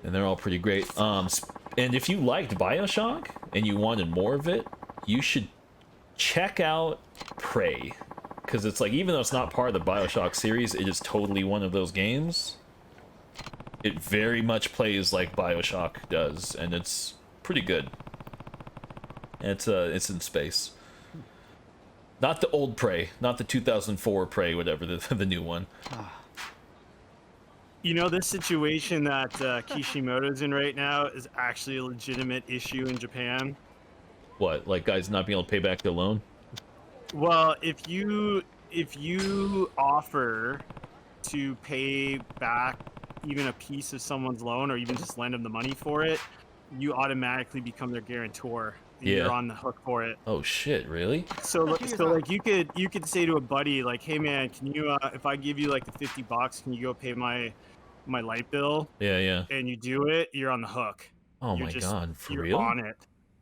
and they're all pretty great. And if you liked BioShock and you wanted more of it, you should check out Prey, because it's like, even though it's not part of the BioShock series, it is totally one of those games. It very much plays like BioShock does, and it's pretty good. And it's in space. Not the old Prey, not the 2004 Prey, whatever, the new one. You know, this situation that Kishimoto's in right now is actually a legitimate issue in Japan. What, like guys not being able to pay back the loan? Well, if you offer to pay back even a piece of someone's loan, or even just lend them the money for it, you automatically become their guarantor. And Yeah. You're on the hook for it. Oh shit, really? So like you could say to a buddy like, hey man, can you if I give you like the $50, can you go pay my light bill? Yeah, yeah. And you do it, you're on the hook. Oh You're my just- god, for you're real? on it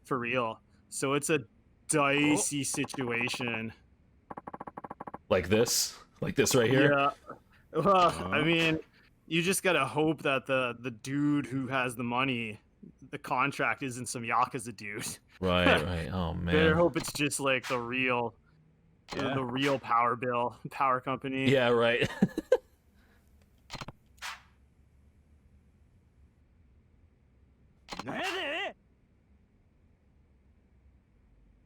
for real. So it's a dicey situation. Like this right here? Yeah. Well, I mean, you just gotta hope that the dude who has the money, the contract isn't some Yakuza dude. Right. Oh Better man. hope it's just like the real power company. Yeah, right.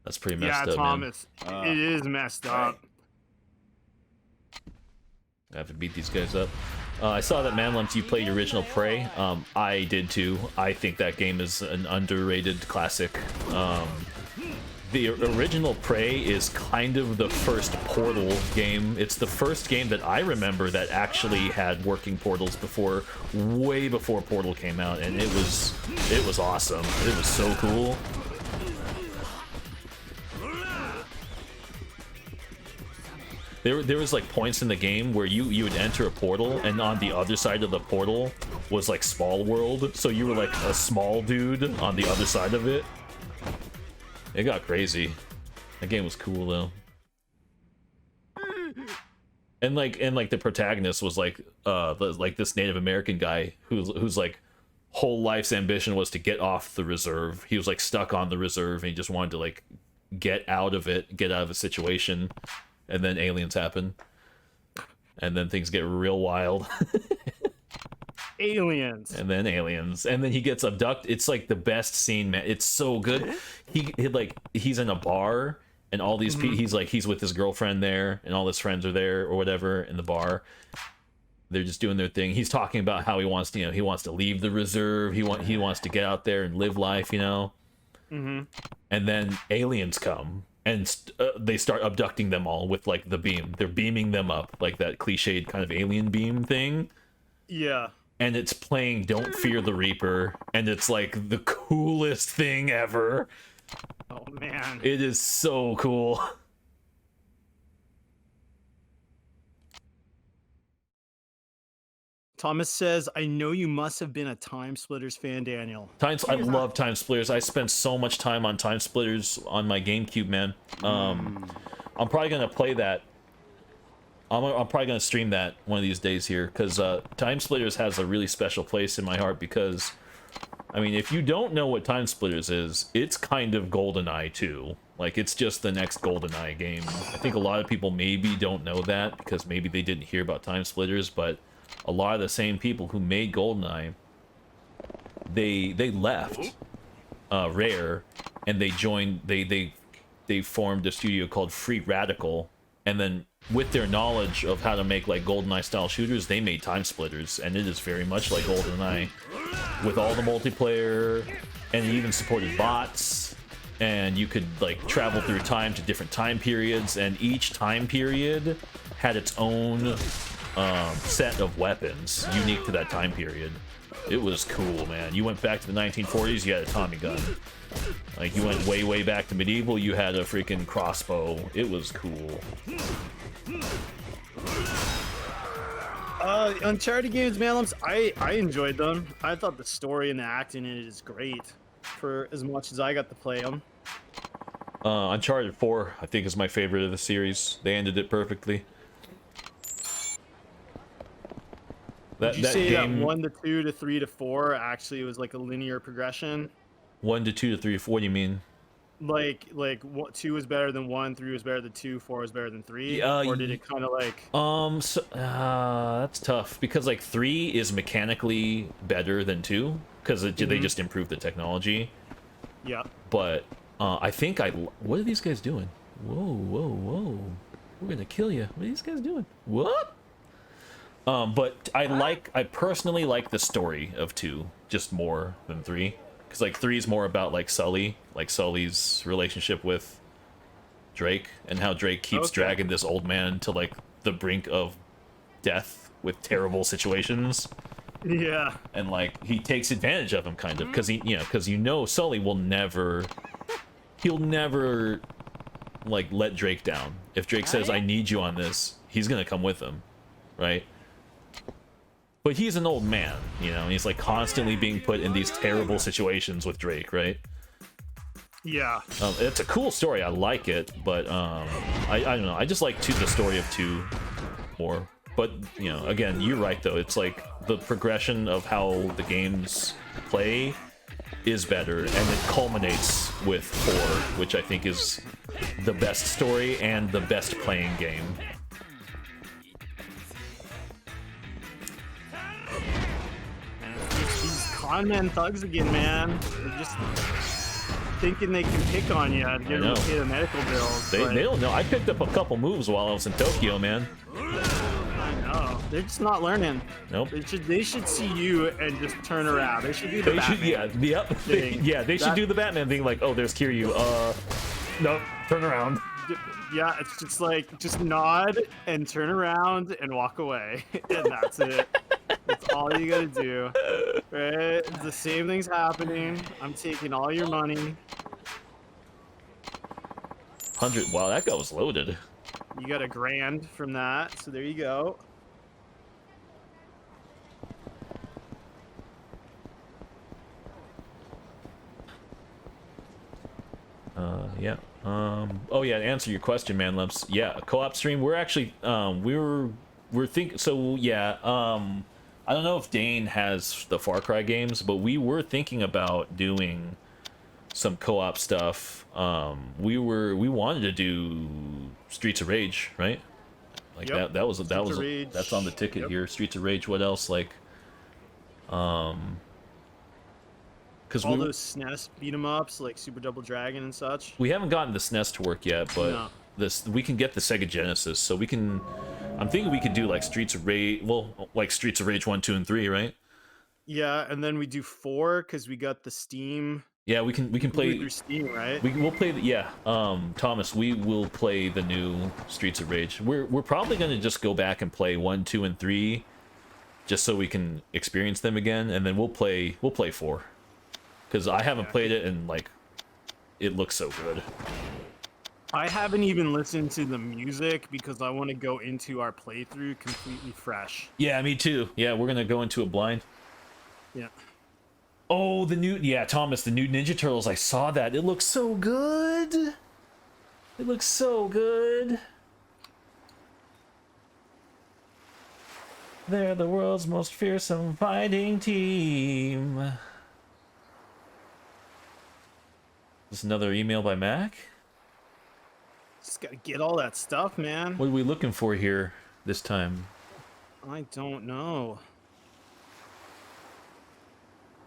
That's pretty messed Yeah, up, Thomas. man. It is messed up. I have to beat these guys up. I saw that Manlumps, you played original Prey. I did too. I think that game is an underrated classic. The original Prey is kind of the first Portal game. It's the first game that I remember that actually had working portals before, way before Portal came out, and it was awesome. It was so cool. There was like points in the game where you would enter a portal, and on the other side of the portal was like small world, so you were like a small dude on the other side of it. It got crazy. That game was cool though. And like the protagonist was like this Native American guy who's like whole life's ambition was to get off the reserve. He was like stuck on the reserve and he just wanted to like get out of it, get out of a situation. And then aliens happen. And then things get real wild. Aliens. And then aliens. And then he gets abducted. It's like the best scene, man. It's so good. He's in a bar and all these people, he's with his girlfriend there and all his friends are there or whatever in the bar. They're just doing their thing. He's talking about how he wants to leave the reserve. He wants to get out there and live life, you know? Mm-hmm. And then aliens come. And they start abducting them all with like the beam. They're beaming them up, like that cliched kind of alien beam thing. Yeah. And it's playing Don't Fear the Reaper, and it's like the coolest thing ever. Oh man. It is so cool. Thomas says, "I know you must have been a Time Splitters fan, Daniel." I love Time Splitters. I spent so much time on Time Splitters on my GameCube, man. I'm probably gonna play that. I'm probably gonna stream that one of these days here, because Time Splitters has a really special place in my heart. Because, I mean, if you don't know what Time Splitters is, it's kind of GoldenEye 2. Like, it's just the next GoldenEye game. I think a lot of people maybe don't know that because maybe they didn't hear about Time Splitters, but a lot of the same people who made GoldenEye, they left Rare, and they joined. They formed a studio called Free Radical, and then with their knowledge of how to make like GoldenEye style shooters, they made Time Splitters, and it is very much like GoldenEye with all the multiplayer, and it even supported bots, and you could like travel through time to different time periods, and each time period had its own set of weapons unique to that time period. It was cool, man. You went back to the 1940s, you had a Tommy gun. Like, you went way, way back to medieval, you had a freaking crossbow. It was cool. Uncharted games, man, I enjoyed them. I thought the story and the acting in it is great for as much as I got to play them. Uncharted 4, I think, is my favorite of the series. They ended it perfectly. Did you say that 1 to 2 to 3 to 4 actually was like a linear progression? 1 to 2 to 3 to 4, what do you mean? Like 2 was better than 1, 3 was better than 2, 4 was better than 3, or did it kind of like? That's tough because like 3 is mechanically better than 2 because they just improved the technology. Yeah. But I think what are these guys doing? Whoa, whoa, whoa! We're gonna kill you. What are these guys doing? What? But I personally like the story of 2 just more than 3. Because, like, 3 is more about, like, Sully's relationship with Drake, and how Drake keeps dragging this old man to, like, the brink of death with terrible situations. Yeah. And, like, he takes advantage of him, kind of, because Sully will never... He'll never, like, let Drake down. If Drake says, I need you on this, he's gonna come with him, right? But he's an old man, you know, and he's like constantly being put in these terrible situations with Drake, right? Yeah. It's a cool story. I like it, but I don't know. I just like the story of 2 more. But, you know, again, you're right, though. It's like the progression of how the games play is better, and it culminates with 4, which I think is the best story and the best playing game. Conman thugs again, man. They're just thinking they can pick on you to get them to pay the medical bills. They don't know. I picked up a couple moves while I was in Tokyo, man. I know. They're just not learning. Nope. They should see you and just turn around. They should do the Batman thing. They should do the Batman thing, like, oh, there's Kiryu. No, turn around. Yeah, it's just like, just nod and turn around and walk away. And that's it. That's all you gotta do, right? The same thing's happening. I'm taking all your money. 100. Wow, that guy was loaded. You got $1,000 from that, so there you go. Yeah. Oh yeah. To answer your question, man, Lemps. Yeah, co-op stream. We're actually we're thinking. So yeah. I don't know if Dane has the Far Cry games, but we were thinking about doing some co-op stuff. We wanted to do Streets of Rage, right? Like yep. That's on the ticket here. Streets of Rage. What else? Like, because all those SNES beat 'em ups like Super Double Dragon and such. We haven't gotten the SNES to work yet, but we can get the Sega Genesis, so we can. I'm thinking we could do like Streets of Rage, like Streets of Rage 1, 2, and 3, right? Yeah, and then we do 4 because we got the Steam. Yeah, we can play through Steam, right? We'll play Thomas, we will play the new Streets of Rage. We're probably gonna just go back and play 1, 2, and 3, just so we can experience them again, and then we'll play 4, because I haven't played it and like it looks so good. I haven't even listened to the music because I want to go into our playthrough completely fresh. Yeah, me too. Yeah, we're gonna go into it blind. Yeah. Oh, Thomas, the new Ninja Turtles. I saw that. It looks so good. It looks so good. They're the world's most fearsome fighting team. Is this another email by Mac? Just gotta get all that stuff, man. What are we looking for here this time? I don't know.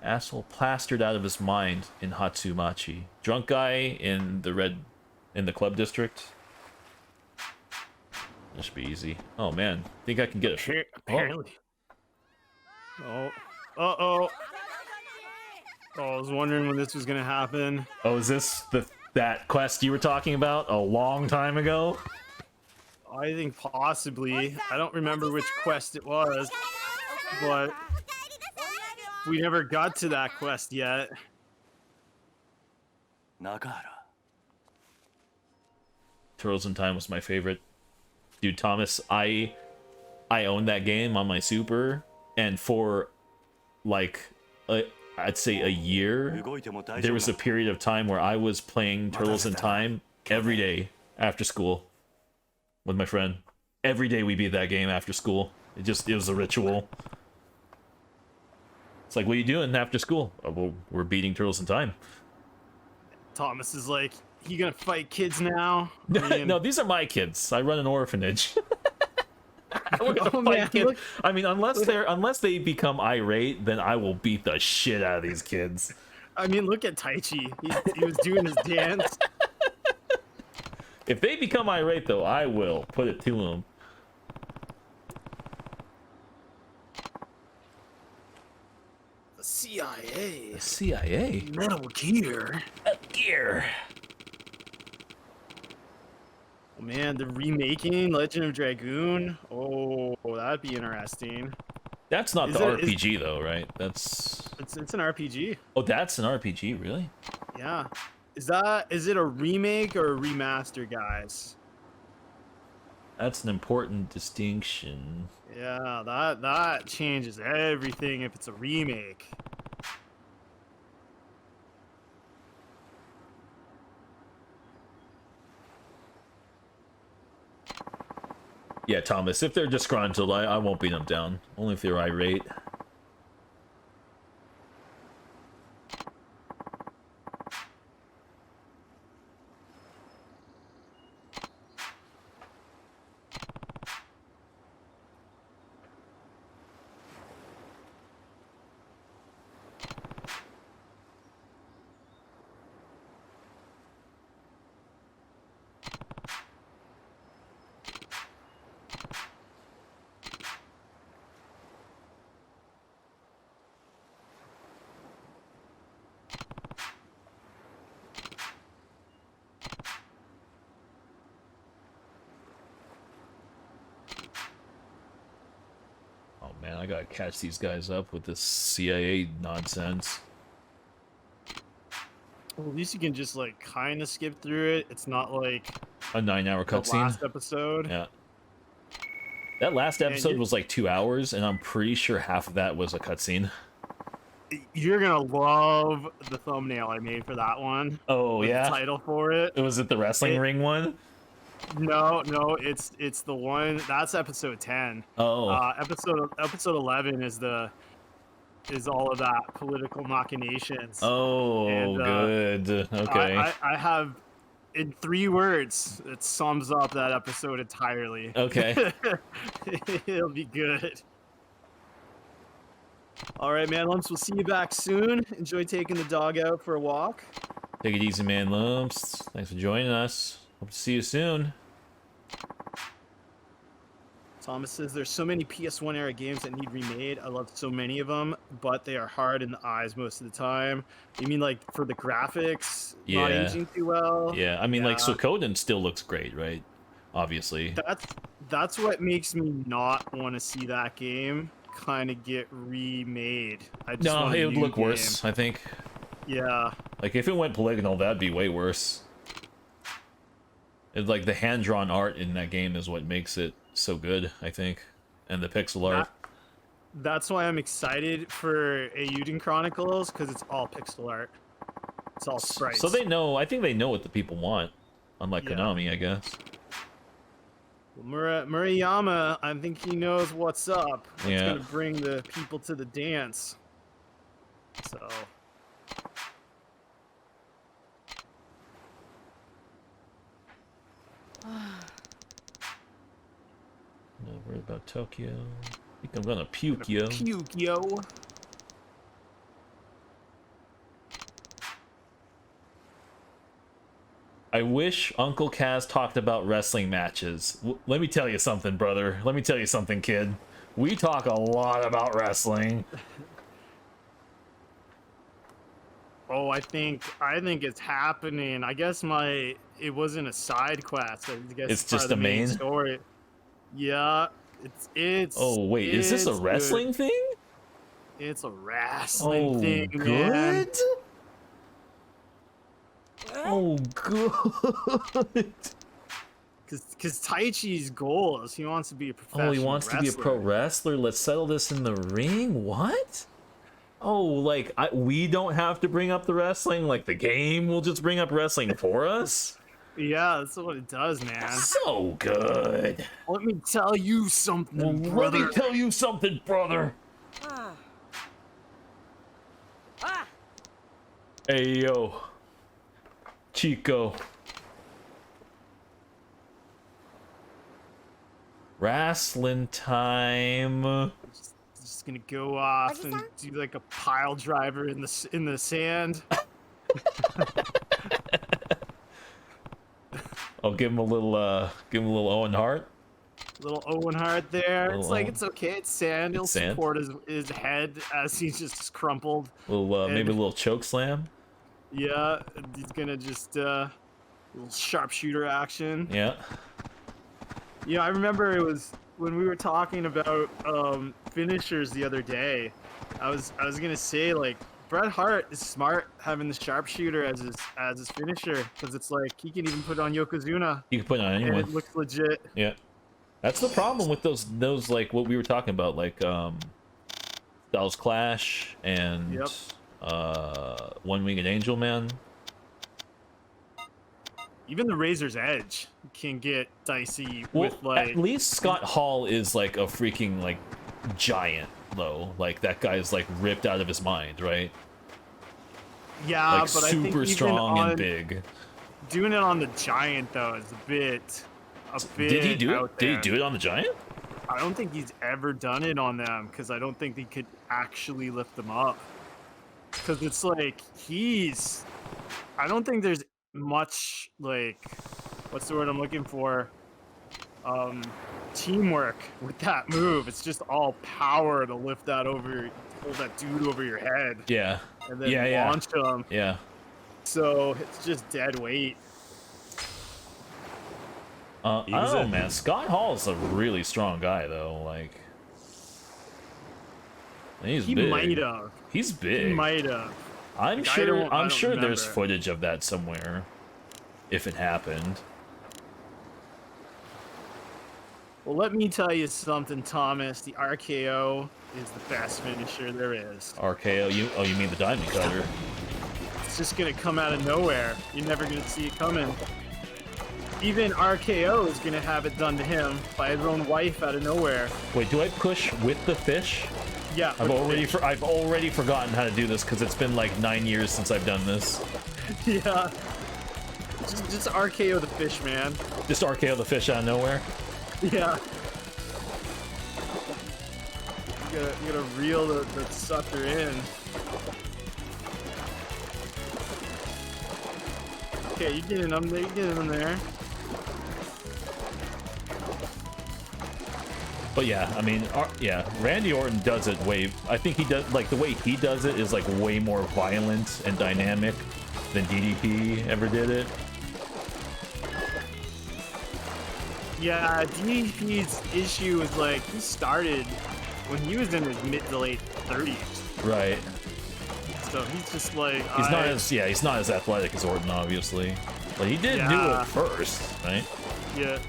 Asshole plastered out of his mind in Hatsumachi. Drunk guy in the club district. This should be easy. Oh man, think I can get it. Apparently. Oh. Uh-oh. Oh, I was wondering when this was gonna happen. Oh, is this that quest you were talking about a long time ago? I think possibly. I don't remember which quest it was, but we never got to that quest yet. Turtles in Time was my favorite. Dude, Thomas, I owned that game on my Super, and for like I'd say a year, there was a period of time where I was playing Turtles in Time every day after school with my friend. Every day we beat that game after school. It was a ritual. It's like, what are you doing after school? Oh, well, we're beating Turtles in Time. Thomas is like, you gonna fight kids now? I mean, No, these are my kids. I run an orphanage. We're gonna oh, fight man, kids. look. I mean, unless they become irate, then I will beat the shit out of these kids. I mean, look at Taichi. He was doing his dance. If they become irate, though, I will put it to them. The CIA. The CIA? Metal Gear. Gear. Oh, man, the remaking Legend of Dragoon. Oh, that'd be interesting. That's not Is the it- RPG, though, right? That's... It's an RPG. Oh, that's an RPG, really? Yeah. Is it a remake or a remaster, guys? That's an important distinction. Yeah, that changes everything if it's a remake. Yeah, Thomas, if they're disgruntled, I won't beat them down. Only if they're irate. Man, I gotta catch these guys up with this CIA nonsense. Well, at least you can just like kind of skip through it. It's not like A 9-hour the cutscene. last episode. Yeah. That last episode was like 2 hours, and I'm pretty sure half of that was a cutscene. You're gonna love the thumbnail I made for that one. Oh, with yeah? the title for it. Was it the wrestling ring one? No, it's the one that's episode 10. Oh. Episode 11 is all of that political machinations. Oh, And, good. Okay. I have in 3 words it sums up that episode entirely. Okay. It'll be good. All right, man. Lumps, we'll see you back soon. Enjoy taking the dog out for a walk. Take it easy, man, Lumps. Thanks for joining us. Hope to see you soon. Thomas says there's so many PS1 era games that need remade. I love so many of them, but they are hard in the eyes most of the time. You mean like for the graphics not Yeah. aging too well? Yeah, I mean, like, Yeah. Suikoden still looks great, right? Obviously. That's what makes me not want to see that game kind of get remade. I just No, want a it would new look game. worse, I think. Yeah. Like, if it went polygonal, that'd be way worse. It's like the hand-drawn art in that game is what makes it so good, I think, and the pixel art. That's why I'm excited for Eiyuden Chronicles, because it's all pixel art. It's all sprites. So they know. I think they know what the people want, unlike Yeah. Konami, I guess. Well, Murayama, I think he knows what's up. What's Yeah. gonna bring the people to the dance. So. No worry about Tokyo. I think I'm gonna puke, yo. Puke, yo. I wish Uncle Kaz talked about wrestling matches. Let me tell you something, brother. Let me tell you something, kid. We talk a lot about wrestling. Oh, I think it's happening. I guess it wasn't a side quest. I guess It's part just of the the main? story. Yeah, it's. Oh wait, is this a it's wrestling good. thing? It's a wrestling Oh, thing, man. good. Oh, good. Because Taichi's goal is he wants to be a professional Oh, he wants to be a pro wrestler. Let's settle this in the ring. What? Oh, like we don't have to bring up the wrestling. Like the game will just bring up wrestling for us. Yeah, that's what it does, man. So good. Let me tell you something, brother. Let me tell you something, brother. Hey yo, Chico. Wrestling time. Just gonna go off and do like a pile driver in the sand. I'll give him a little Owen Hart. Little Owen Hart there. Little It's like Owen. it's okay. It's sand. He'll It's sand. support his head as he's just crumpled. Little maybe a And- little choke slam. Yeah, he's gonna just little sharpshooter action. Yeah. Yeah, I remember it was when we were talking about finishers the other day. I was gonna say like Bret Hart is smart having the sharpshooter as his finisher because it's like he can even put it on Yokozuna You can put it on and anyone. it looks legit. Yeah. That's the problem with those like what we were talking about, like Styles Clash and Yep. One Winged Angel Man. Even the Razor's Edge can get dicey Well, with like at least Scott Hall is like a freaking like giant though. Like that guy's like ripped out of his mind, right? yeah, Like but I think super even strong and on- big. Doing it on the Giant though is a bit. Did he do it? out Did he there. do it on the giant? I don't think he's ever done it on them because I don't think he could actually lift them up. Because it's like I don't think there's much like, what's the word I'm looking for? Teamwork with that move. It's just all power to lift that hold that dude over your head Yeah. and then Yeah. launch him. Yeah. So it's just dead weight. I don't know, man. Scott Hall is a really strong guy, though. Like, he's He big. might have. He's He big. might have. I'm Like, I sure. don't I'm sure there's remember. footage of that somewhere, if it happened. Well, let me tell you something, Thomas. The RKO is the best finisher there is. RKO. You mean the Diamond Cutter? It's just gonna come out of nowhere. You're never gonna see it coming. Even RKO is gonna have it done to him by his own wife out of nowhere. Wait, do I push with the fish? Yeah, I've with the I've already forgotten how to do this because it's been like 9 years since I've done this. fish. Yeah. Just RKO the fish, man. Just RKO the fish out of nowhere. Yeah. You gotta reel the sucker in. Okay, you're getting them there. You're getting them there. But yeah, I mean, yeah, Randy Orton does it way. I think he does like the way he does it is like way more violent and dynamic than DDP ever did it. Yeah, DDP's issue is like he started when he was in his mid to late 30s. Right. So he's just like He's not as athletic as Orton, obviously. Well, he did do it first, right? Yeah.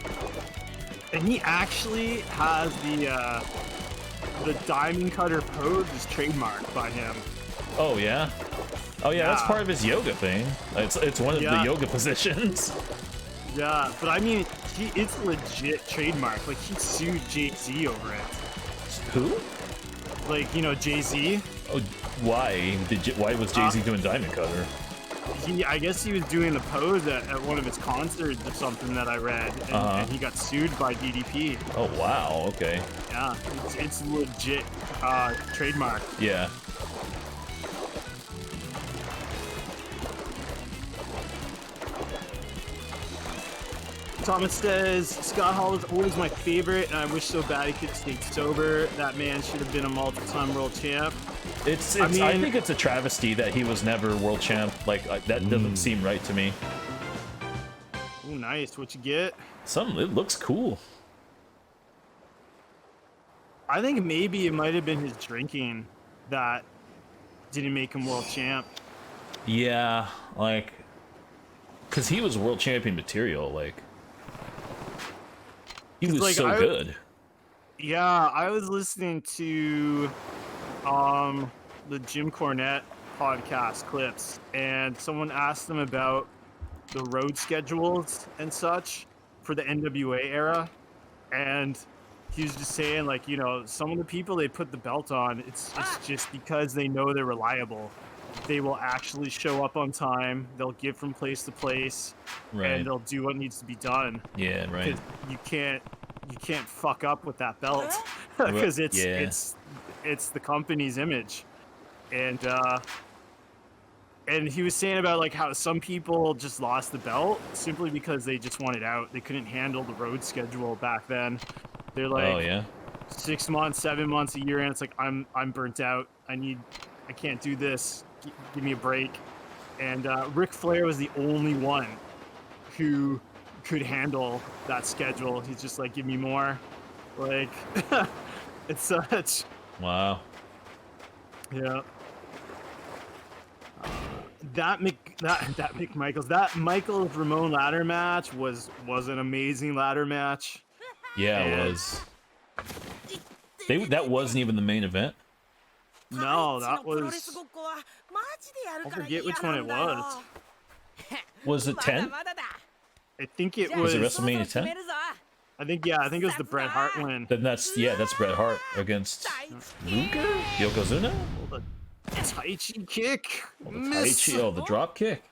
And he actually has the diamond cutter pose is trademarked by him. Oh yeah. Oh yeah, that's part of his yoga thing. It's one of the yoga positions. Yeah, but I mean, it's legit trademark. Like he sued Jay-Z over it. Who? Like, you know, Jay-Z. Oh, why? Why was Jay-Z doing diamond cutter? I guess he was doing the pose at one of his concerts or something that I read, and he got sued by DDP. Oh wow, okay. Yeah, it's legit trademark. Yeah. Thomas says, Scott Hall is always my favorite, and I wish so bad he could stay sober. That man should have been a multi-time world champ. I think it's a travesty that he was never world champ. Like that doesn't seem right to me. Oh, nice. What you get? It looks cool. I think maybe it might have been his drinking that didn't make him world champ. Yeah, like, cause he was world champion material. Like, he was like, so good. Yeah, I was listening to the Jim Cornette podcast clips, and someone asked him about the road schedules and such for the NWA era, and he was just saying, like, you know, some of the people they put the belt on, it's just because they know they're reliable. They will actually show up on time. They'll get from place to place, and they'll do what needs to be done. Yeah, right. You can't fuck up with that belt because it's the company's image, and he was saying about like how some people just lost the belt simply because they just wanted out. They couldn't handle the road schedule back then. They're like, 6 months, 7 months, a year, and it's like I'm burnt out. I can't do this. Give me a break. And Ric Flair was the only one who could handle that schedule. He's just like, give me more. Like, it's such. Wow. Yeah. That Michaels Ramon ladder match was an amazing ladder match. Yeah, it was. That wasn't even the main event. No, that was. I forget which one it was. Was it 10? I think it Was was. it WrestleMania 10? I think it was the Bret Hart win. Then that's Bret Hart against Luger? Yokozuna? Oh, the Tai Chi kick. Oh, the Tai Chi, the drop kick.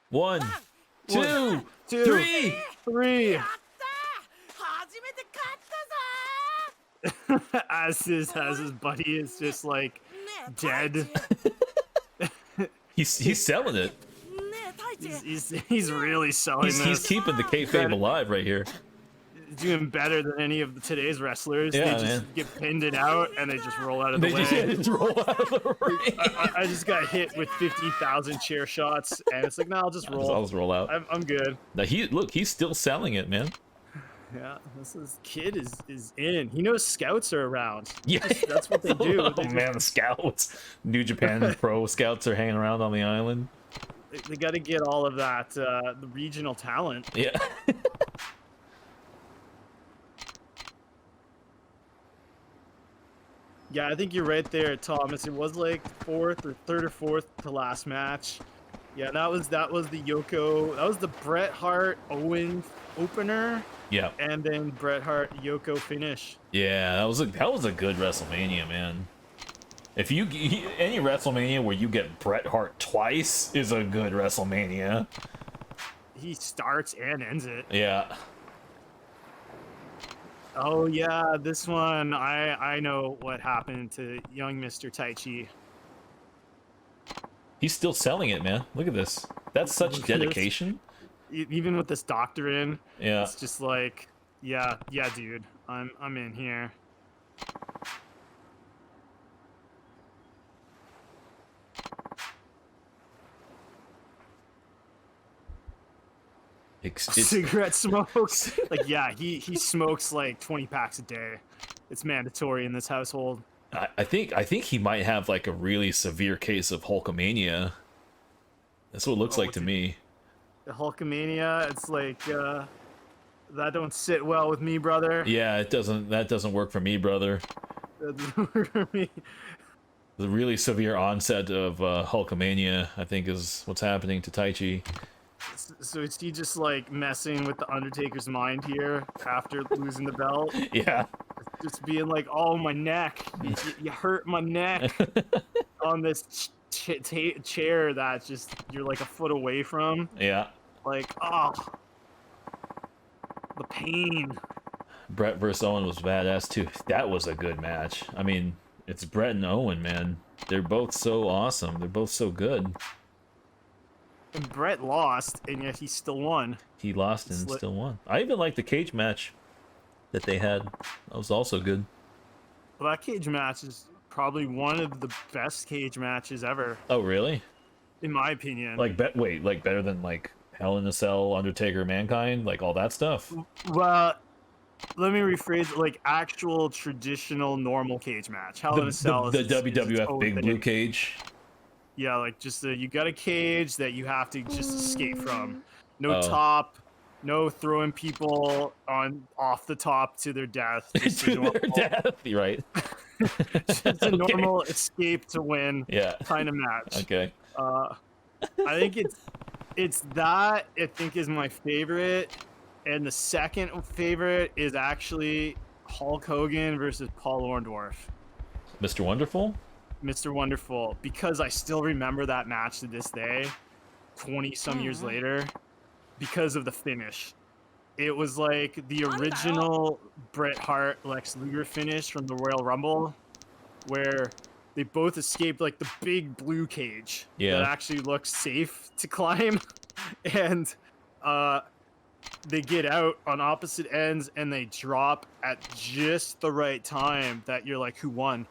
1, 2, 3. as his buddy is just like dead. He's selling it. He's really selling this. He's keeping the kayfabe alive right here. Doing better than any of today's wrestlers. Yeah, they just get pinned and out, and they just roll out of the way. Just roll out of the ring. I just got hit with 50,000 chair shots, and it's like, no, I'll just roll. I'll just roll out. I'm good. Now he's still selling it, man. Yeah, kid is in. He knows scouts are around. Yeah, that's what they do. Oh man, the scouts, New Japan Pro scouts are hanging around on the island. They got to get all of that the regional talent. Yeah. Yeah, I think you're right there, Thomas. It was like third or fourth to last match. Yeah, that was the Yoko. That was the Bret Hart Owen opener. Yeah. And then Bret Hart Yoko finish. Yeah, that was a good WrestleMania, man. If any WrestleMania where you get Bret Hart twice is a good WrestleMania. He starts and ends it. Yeah. Oh yeah, this one I know what happened to young Mr. Taichi. He's still selling it, man. Look at this. That's such dedication. Even with this doctor in, yeah, it's just like, yeah, dude, I'm in here. Cigarette smokes. Like, yeah, he smokes like 20 packs a day. It's mandatory in this household. I think he might have like a really severe case of Hulkamania. That's what it looks like to me. The Hulkamania, it's like that don't sit well with me, brother. Yeah, it doesn't. That doesn't work for me, brother. That doesn't work for me. The really severe onset of Hulkamania, I think, is what's happening to Taichi. So is he just like messing with the Undertaker's mind here after losing the belt? Yeah. Just being like, oh, my neck. You hurt my neck on this chair that just you're like a foot away from. Yeah. Like, oh, the pain. Brett versus Owen was badass too. That was a good match. I mean, it's Brett and Owen, man. They're both so awesome. They're both so good. And Brett lost, and yet he still won. He lost and still won. I even liked the cage match that they had. That was also good. Well, that cage match is probably one of the best cage matches ever. Oh, really? In my opinion. Like, wait, like better than like Hell in a Cell, Undertaker, Mankind, like all that stuff? Well, let me rephrase it, like actual traditional normal cage match. Hell in a Cell the is WWF Big Blue Cage. Yeah, like just you got a cage that you have to just escape from. No top, no throwing people off the top to their death. To their death, you're right. Just a normal escape to win kind of match. Okay. I think it's that I think is my favorite, and the second favorite is actually Hulk Hogan versus Paul Orndorff. Mr. Wonderful? Mr. Wonderful, because I still remember that match to this day, 20-some years later, because of the finish. It was like the original Bret Hart Lex Luger finish from the Royal Rumble, where they both escaped like the big blue cage that actually looks safe to climb, and they get out on opposite ends and they drop at just the right time that you're like, who won?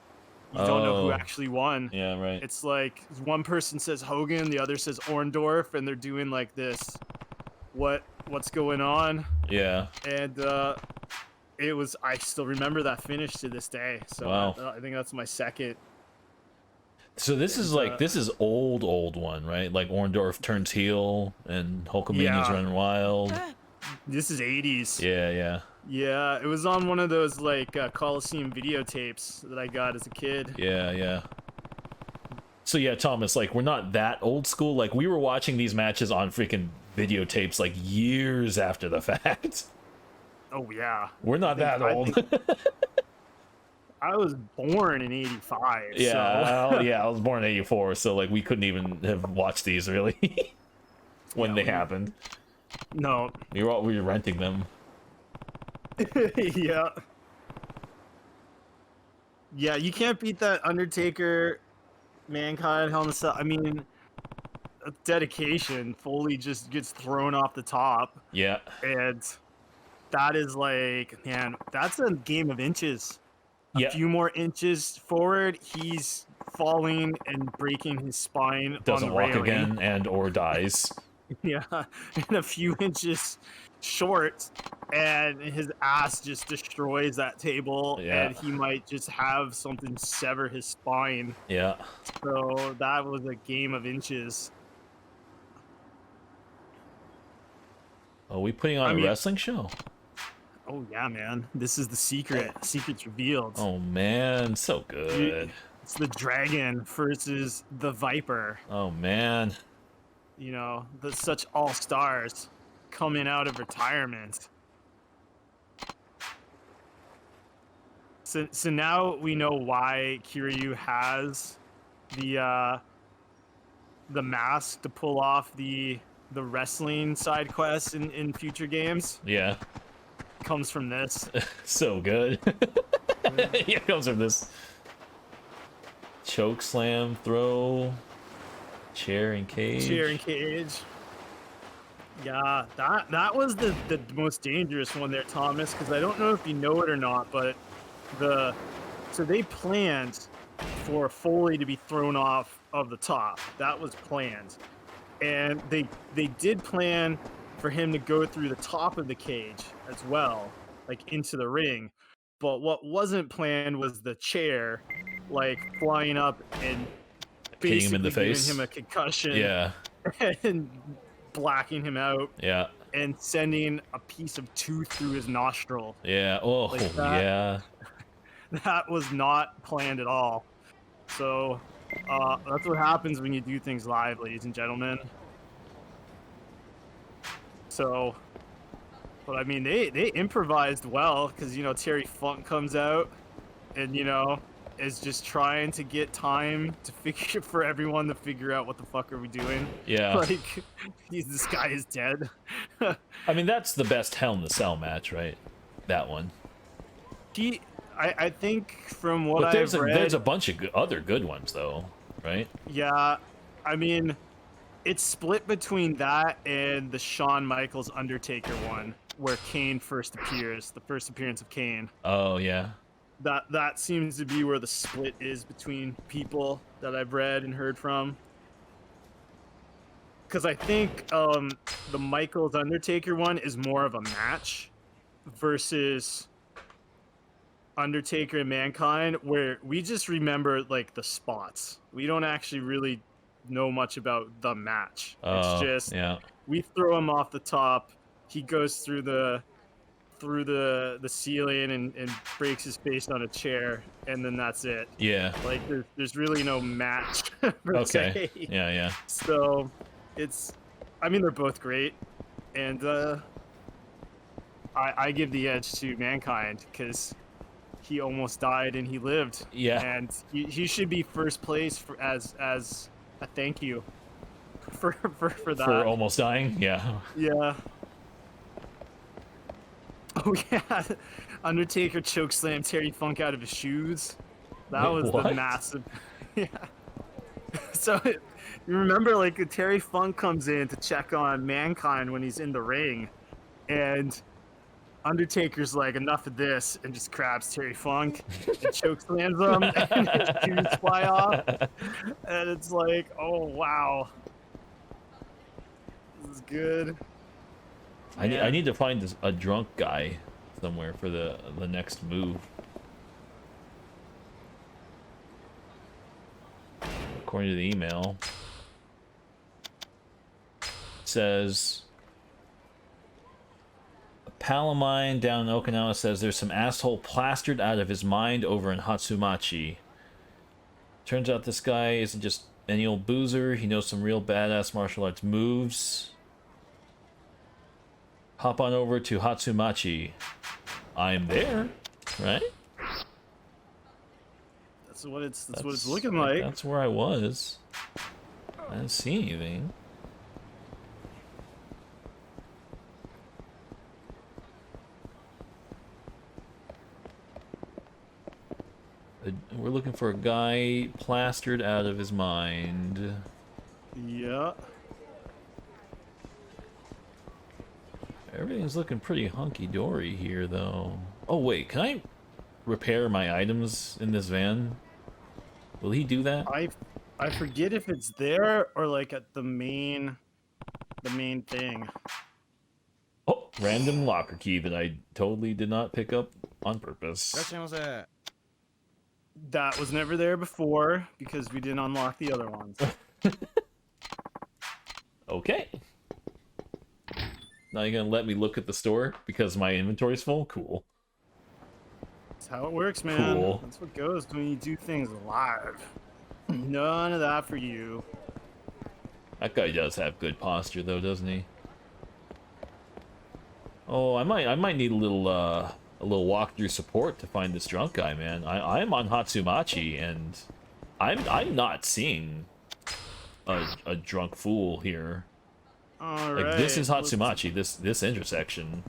You don't know who actually won. Yeah, right. It's like one person says Hogan, the other says Orndorff, and they're doing like this, what's going on? Yeah. And it was, I still remember that finish to this day. So wow. I think that's my second. So this is like, this is old one, right? Like Orndorff turns heel and Hulkamania's running wild. This is 80s. Yeah. Yeah, it was on one of those like Coliseum videotapes that I got as a kid. Yeah. So yeah, Thomas, like we're not that old school. Like we were watching these matches on freaking videotapes like years after the fact. Oh yeah. We're not that old. I was born in 85. Yeah, so. I was born in 84, so like we couldn't even have watched these really when they happened. No. We were renting them. Yeah, you can't beat that Undertaker, Mankind, Hell in a Cell. I mean, dedication. Foley just gets thrown off the top. Yeah. And that is like, man, that's a game of inches. A few more inches forward, he's falling and breaking his spine. Doesn't on the walk railing. again and or dies. Yeah, and a few inches short, and his ass just destroys that table, and he might just have something sever his spine. Yeah. So that was a game of inches. Are we putting on a wrestling show? Oh yeah, man. This is the secret. Secret's revealed. Oh man, so good. It's the dragon versus the viper. Oh man. You know, such all-stars coming out of retirement. So now we know why Kiryu has the mask to pull off the wrestling side quests in future games. Yeah. Comes from this. So good. Yeah, comes from this. Choke slam, throw, chair and cage. Yeah, that was the most dangerous one there, Thomas, because I don't know if you know it or not, but so they planned for Foley to be thrown off of the top. That was planned. And they did plan for him to go through the top of the cage as well, like into the ring. But what wasn't planned was the chair, like flying up and hitting him in the basically face, giving him a concussion. Yeah. and blacking him out Yeah. and sending a piece of tooth through his nostril. Yeah. Oh, Like that. yeah. That was not planned at all. So that's what happens when you do things live, ladies and gentlemen. So, but I mean, they improvised well because Terry Funk comes out and is just trying to get time to figure for everyone to figure out what the fuck are we doing. Yeah. Like, this guy is dead. I mean, that's the best Hell in the Cell match, right? That one. I think from what But I've read, there's a bunch of other good ones though, right? yeah, I mean, it's split between that and the Shawn Michaels Undertaker one, where Kane first appears, the first appearance of Kane. Oh yeah. That seems to be where the split is between people that I've read and heard from. Because I think the Michaels Undertaker one is more of a match versus Undertaker and Mankind, where we just remember like the spots. We don't actually really know much about the match. It's just we throw him off the top. He goes through the ceiling and breaks his face on a chair, and then that's it. Yeah. Like there's really no match per Okay. se. Yeah. So I mean, they're both great, and I give the edge to Mankind because he almost died and he lived. Yeah. And he should be first place as a thank you for that. For almost dying. Yeah. Yeah. Oh yeah, Undertaker chokeslammed Terry Funk out of his shoes. That Wait, was what? the massive. Yeah. So you remember, like, Terry Funk comes in to check on Mankind when he's in the ring, and Undertaker's like, enough of this, and just grabs Terry Funk and chokeslams him, and his shoes fly off, and it's like, oh wow, this is good. I need to find a drunk guy somewhere for the next move. According to the email, it says a pal of mine down in Okinawa says there's some asshole plastered out of his mind over in Hatsumachi. Turns out this guy isn't just any old boozer. He knows some real badass martial arts moves. Hop on over to Hatsumachi. I'm there, right? That's what it's looking like. That's where I was. I didn't see anything. We're looking for a guy plastered out of his mind. Yeah. Everything's looking pretty hunky-dory here, though. Oh, wait, can I repair my items in this van? Will he do that? I forget if it's there or like at the main thing. Oh, random locker key that I totally did not pick up on purpose. That was never there before because we didn't unlock the other ones. Okay. Now you're gonna let me look at the store because my inventory's full? Cool. That's how it works, man. Cool. That's what goes when you do things live. None of that for you. That guy does have good posture though, doesn't he? Oh, I might need a little walkthrough support to find this drunk guy, man. I'm on Hatsumachi and I'm not seeing a drunk fool here. All Like, right. this is Hatsumachi, this intersection.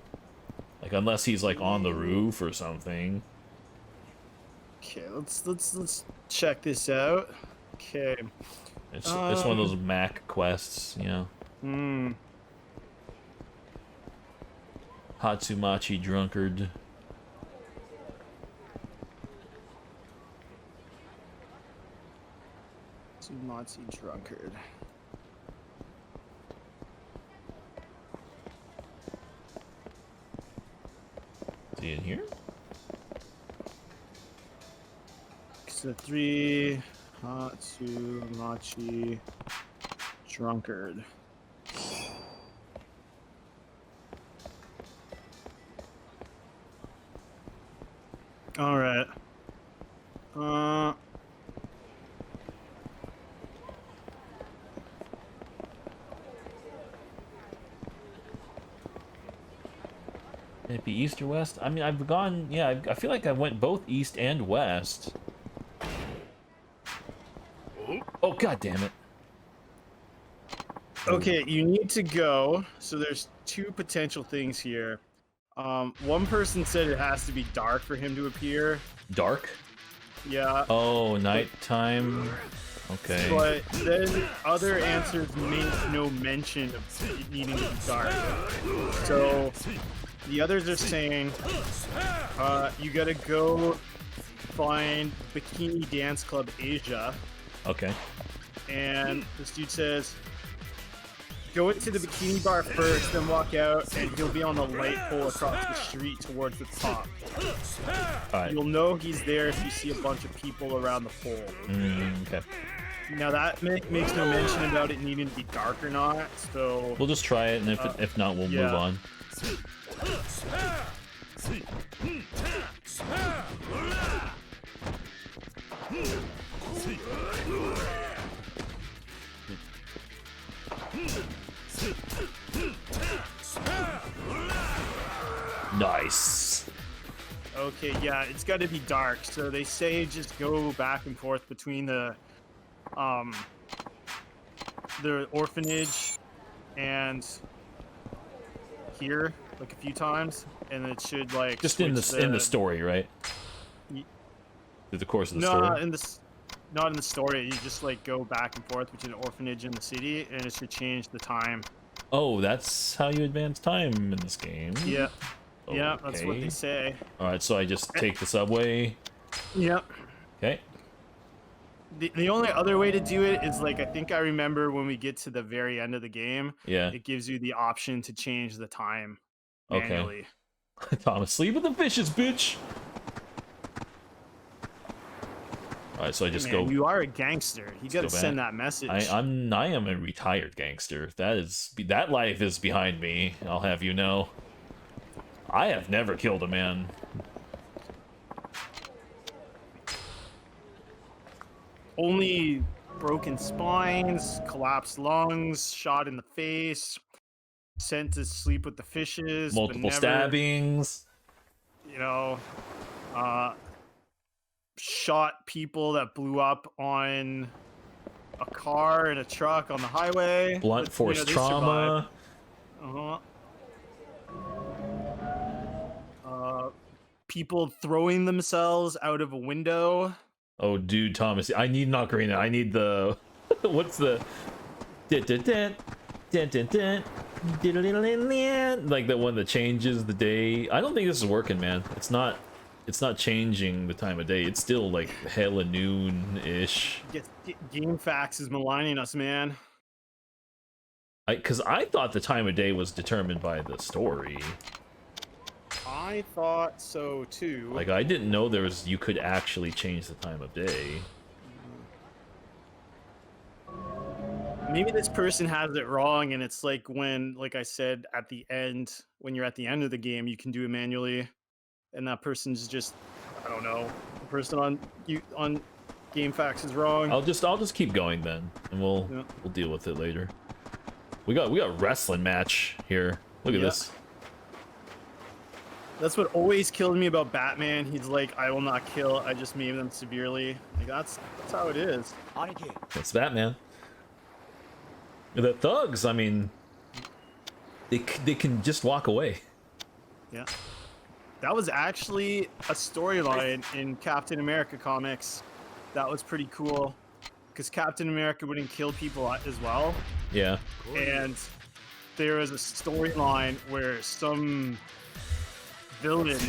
Like, unless he's like on the roof or something. Okay, let's check this out. Okay. It's one of those Mac quests, you know. Hatsumachi drunkard. Hatsumachi drunkard. Is he in here? So 3 Hatsumachi drunkard. All right. Can it be east or west? I mean, I've gone. Yeah, I feel like I went both east and west. Oh, god damn it. Okay, you need to go. So there's two potential things here. One person said it has to be dark for him to appear. Dark? Yeah. Oh, nighttime. Okay. But then other answers make no mention of it needing to be dark. So the others are saying you gotta go find Bikini Dance Club Asia. Okay. And this dude says, go into the bikini bar first, then walk out, and he'll be on the light pole across the street towards the top. Alright. You'll know he's there if you see a bunch of people around the pole. Okay. Now that makes no mention about it needing to be dark or not, so... We'll just try it, and if not, we'll move on. Nice. Okay, yeah, it's got to be dark. So they say just go back and forth between the orphanage and here like a few times, and it should like Just in the story, right? Through the course of the story. Not in the story. You just like go back and forth between the orphanage and the city, and it should change the time. Oh, that's how you advance time in this game. Yeah. Okay. Yeah, that's what they say. All right, so I just take the subway. Yep. Okay. The only other way to do it is like I think I remember when we get to the very end of the game. Yeah. It gives you the option to change the time manually. Okay. Thomas, sleep with the fishes, bitch. All right, so I just Man, go. you are a gangster. You got to go send back. that message. I am a retired gangster. That life is behind me. I'll have you know. I have never killed a man. Only broken spines, collapsed lungs, shot in the face, sent to sleep with the fishes, but Multiple never, stabbings. You know, shot people that blew up on a car and a truck on the highway. Blunt but, force they trauma. survived. People throwing themselves out of a window. Oh, dude, Thomas, I need not ocarina. I need the what's the like the one that changes the day. I don't think this is working, man. It's not changing the time of day. It's still like hella noon-ish. GameFAQs is maligning us, man. Because I thought the time of day was determined by the story. I thought so too. Like, I didn't know you could actually change the time of day. Maybe this person has it wrong, and it's like when, like I said, at the end, when you're at the end of the game, you can do it manually, and that person's just, I don't know, the person on GameFAQs is wrong. I'll just keep going then, and we'll deal with it later. We got wrestling match here. Look at this. That's what always killed me about Batman. He's like, I will not kill, I just maim them severely. Like that's how it is. That's Batman. The thugs, I mean, they can just walk away. Yeah. That was actually a storyline in Captain America comics. That was pretty cool. Because Captain America wouldn't kill people as well. Yeah. And there was a storyline where some villain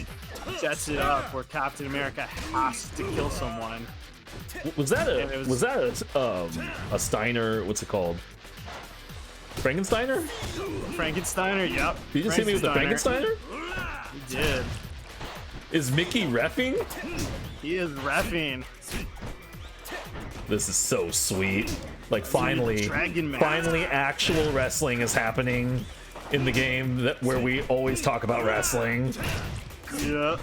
sets it up where Captain America has to kill someone. Was that a Steiner? What's it called? Frankensteiner? Frankensteiner, yep. Did you just hit me with the Frankensteiner? He did. Is Mickey reffing? He is reffing. This is so sweet. Like finally, Dragon match. finally, actual wrestling is happening in the game where we always talk about wrestling. Yeah.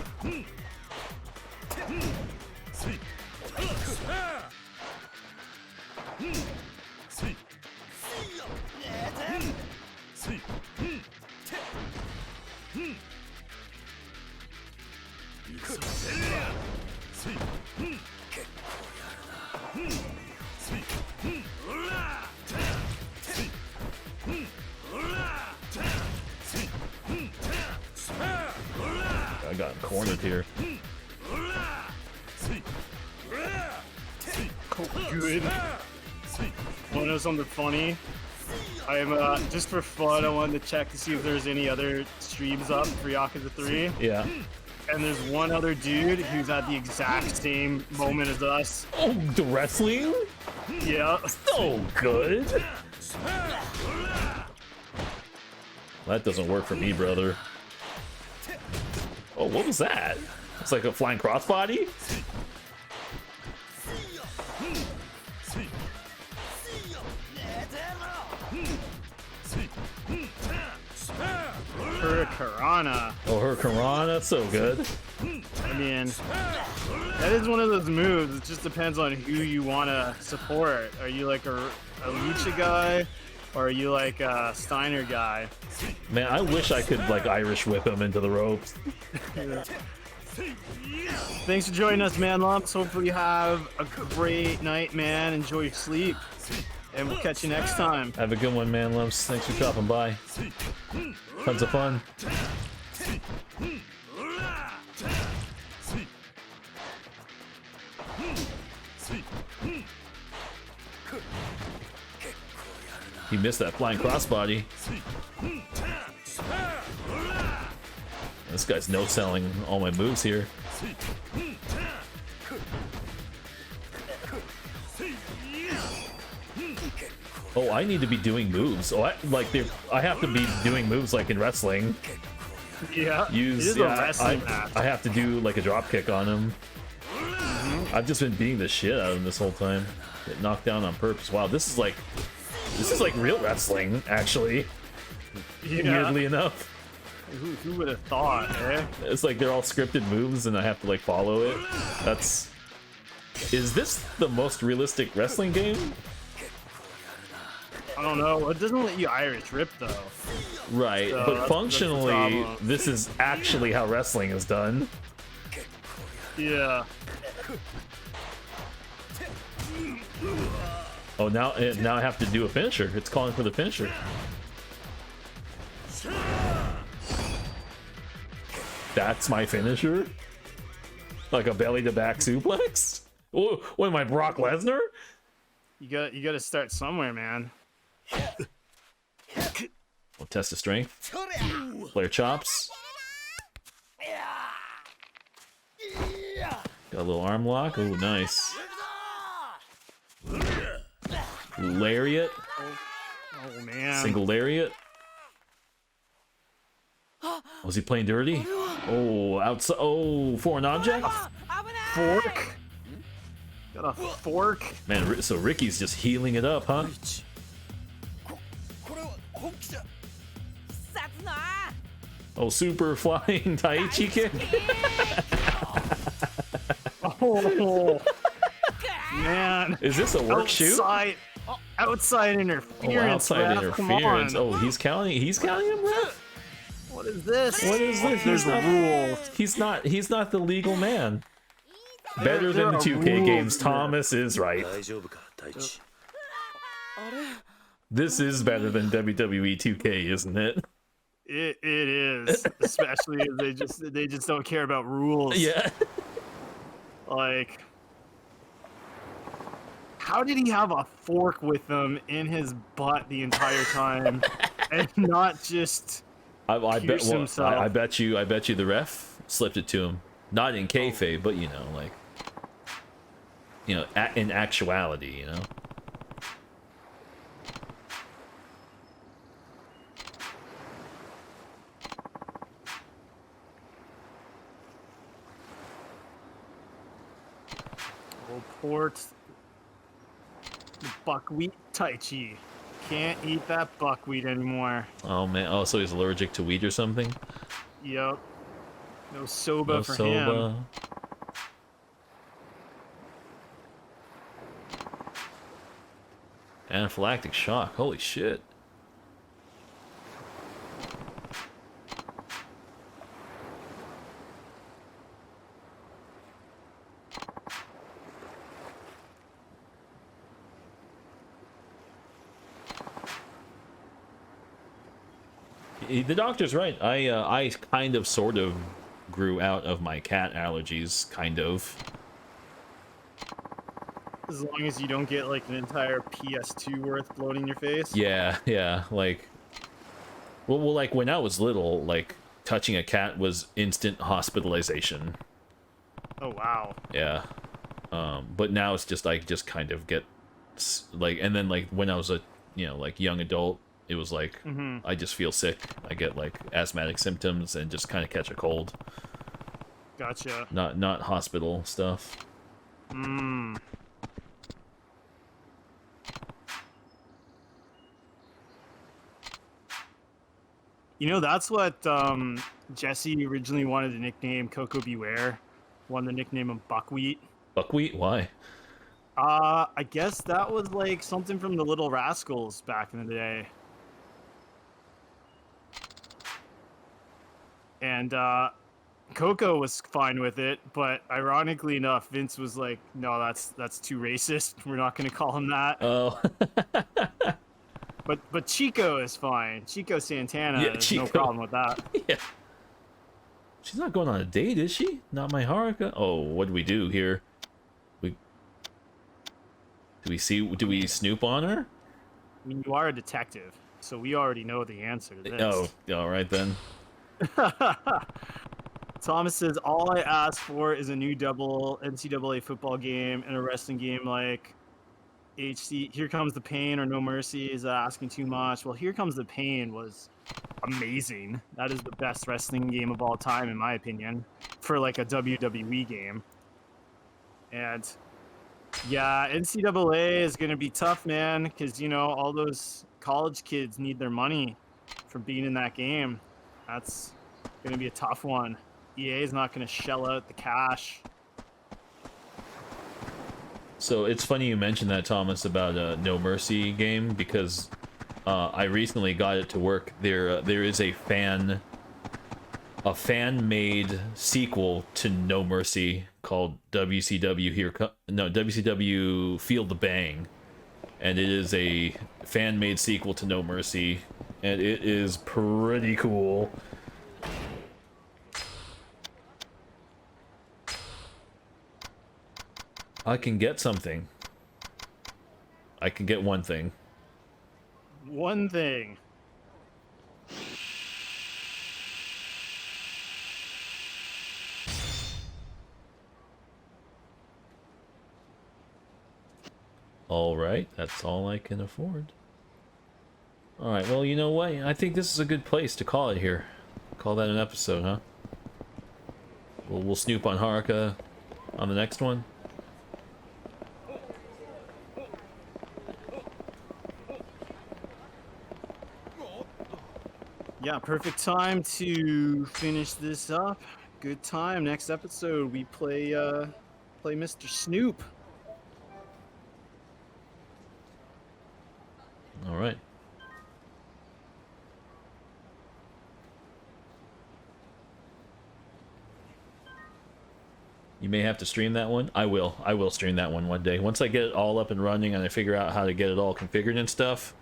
I got cornered here. Good. Want to know something funny? I'm just for fun. I wanted to check to see if there's any other streams up for Yakuza 3. Yeah. And there's one other dude who's at the exact same moment as us. Oh, the wrestling? Yeah. So good. That doesn't work for me, brother. Oh, what was that? It's like a flying crossbody? Hurricanrana. Oh, her Karana, so good. I mean, that is one of those moves. It just depends on who you want to support. Are you like a Lucha guy, or are you like a Steiner guy? Man, I wish I could like Irish whip him into the ropes. Thanks for joining us, Man Lumps. Hopefully you have a great night, man. Enjoy your sleep. And we'll catch you next time. Have a good one, man lumps. Thanks for dropping by. Tons of fun. He missed that flying crossbody. This guy's no-selling all my moves here. Oh, I need to be doing moves. Oh, I have to be doing moves like in wrestling. Yeah. Use I have to do like a drop kick on him. I've just been beating the shit out of him this whole time. Get knocked down on purpose. Wow, this is like real wrestling, actually. Yeah. Weirdly enough. Who would have thought, eh? It's like they're all scripted moves and I have to like follow it. Is this the most realistic wrestling game? I don't know. It doesn't let you Irish rip though. Right, So but that's functionally, the problem. this is actually how wrestling is done. Yeah. Oh, now I have to do a finisher. It's calling for the finisher. That's my finisher? Like a belly-to-back suplex? Oh, what am I, Brock Lesnar? You got to start somewhere, man. We'll test the strength. Flare chops. Got a little arm lock. Oh, nice. Lariat. Oh man. Single lariat. Was he playing dirty? Oh, outside. Oh, foreign object. Fork. Got a fork. Man, so Ricky's just healing it up, huh? Oh, super flying Taichi kick. Oh man. Is this a work shoot? Outside interference. Oh, outside ref. Come interference. on. Oh, he's counting him, ref? What is this? What is this? There's rules. He's not the legal man. Better than the there are 2K rules games. here. Thomas is right. This is better than WWE 2K, isn't it? It is, especially if they just don't care about rules. Yeah. Like, how did he have a fork with him in his butt the entire time and not just I pierce himself? I bet you the ref slipped it to him. Not in kayfabe, but in actuality, Oh, port. The buckwheat Taichi. Can't eat that buckwheat anymore. Oh man. Oh, so he's allergic to wheat or something? Yep. No soba No for him. soba. Anaphylactic shock. Holy shit. The doctor's right. I kind of sort of grew out of my cat allergies, kind of. As long as you don't get like an entire PS2 worth blown in your face. Yeah, yeah, like well like when I was little, like touching a cat was instant hospitalization. Oh wow. Yeah. But now it's just like just kind of get like, and then like when I was a, like young adult, it was like I just feel sick. I get like asthmatic symptoms and just kind of catch a cold. Gotcha. Not hospital stuff. You know, that's what Jesse originally wanted to nickname Coco Beware. Wanted the nickname of Buckwheat. Buckwheat? Why? I guess that was like something from the Little Rascals back in the day. And Coco was fine with it, but ironically enough, Vince was like, "No, that's too racist. We're not going to call him that." Oh. But Chico is fine. Chico Santana, Yeah, there's Chico. no problem with that. Yeah. She's not going on a date, is she? Not my Haruka. Oh, what do we do here? Do we snoop on her? I mean, you are a detective, so we already know the answer to this. Oh, all right then. Thomas says, all I ask for is a new double NCAA football game and a wrestling game like HC. Here Comes the Pain or No Mercy is asking too much. Well, Here Comes the Pain was amazing. That is the best wrestling game of all time, in my opinion, for like a WWE game. And yeah, NCAA is going to be tough, man, because, all those college kids need their money for being in that game. That's going to be a tough one. EA is not going to shell out the cash. So it's funny you mentioned that, Thomas, about a No Mercy game, because I recently got it to work. There is a fan-made sequel to No Mercy called WCW Feel the Bang, and it is a fan-made sequel to No Mercy, and it is pretty cool. I can get something. I can get one thing. One thing. Alright, that's all I can afford. Alright, well, you know what? I think this is a good place to call it here. Call that an episode, huh? We'll snoop on Haruka on the next one. Yeah, perfect time to finish this up. Good time. Next episode, we play Mr. Snoop. All right. You may have to stream that one. I will stream that one day. Once I get it all up and running and I figure out how to get it all configured and stuff,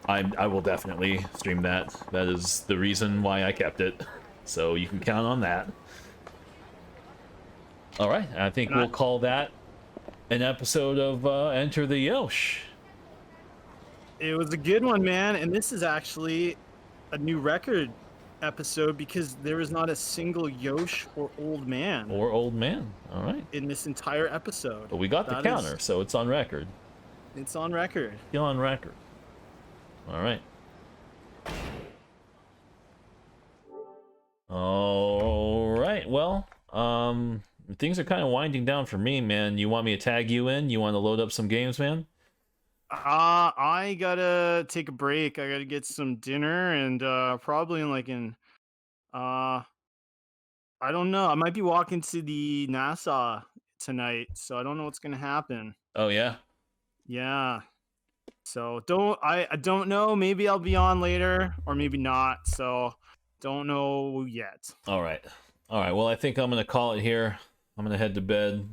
I will definitely stream that. That is the reason why I kept it. So you can count on that. All right, I think we'll call that an episode of Enter the Yosh. It was a good one, man. And this is actually a new record episode because there is not a single Yosh or old man. Or old man. All right. In this entire episode. But we got the counter, so it's on record. It's on record. Still on record. All right. All right. Well, things are kind of winding down for me, man. You want me to tag you in? You want to load up some games, man? I gotta take a break. I gotta get some dinner and probably in uh I don't know. I might be walking to the NASA tonight, so I don't know what's gonna happen. Oh yeah. Yeah. So I don't know. Maybe I'll be on later or maybe not. So don't know yet. All right. All right. Well, I think I'm gonna call it here. I'm gonna head to bed.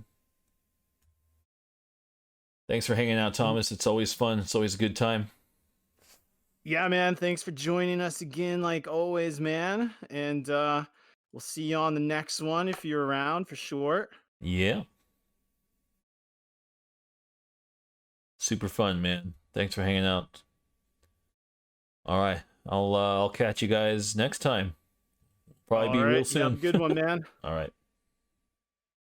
Thanks for hanging out, Thomas. It's always fun. It's always a good time. Yeah, man. Thanks for joining us again, like always, man. And we'll see you on the next one if you're around for sure. Yeah. Super fun, man. Thanks for hanging out. All right. I'll catch you guys next time. Probably be real soon. You have a good one, man. All right.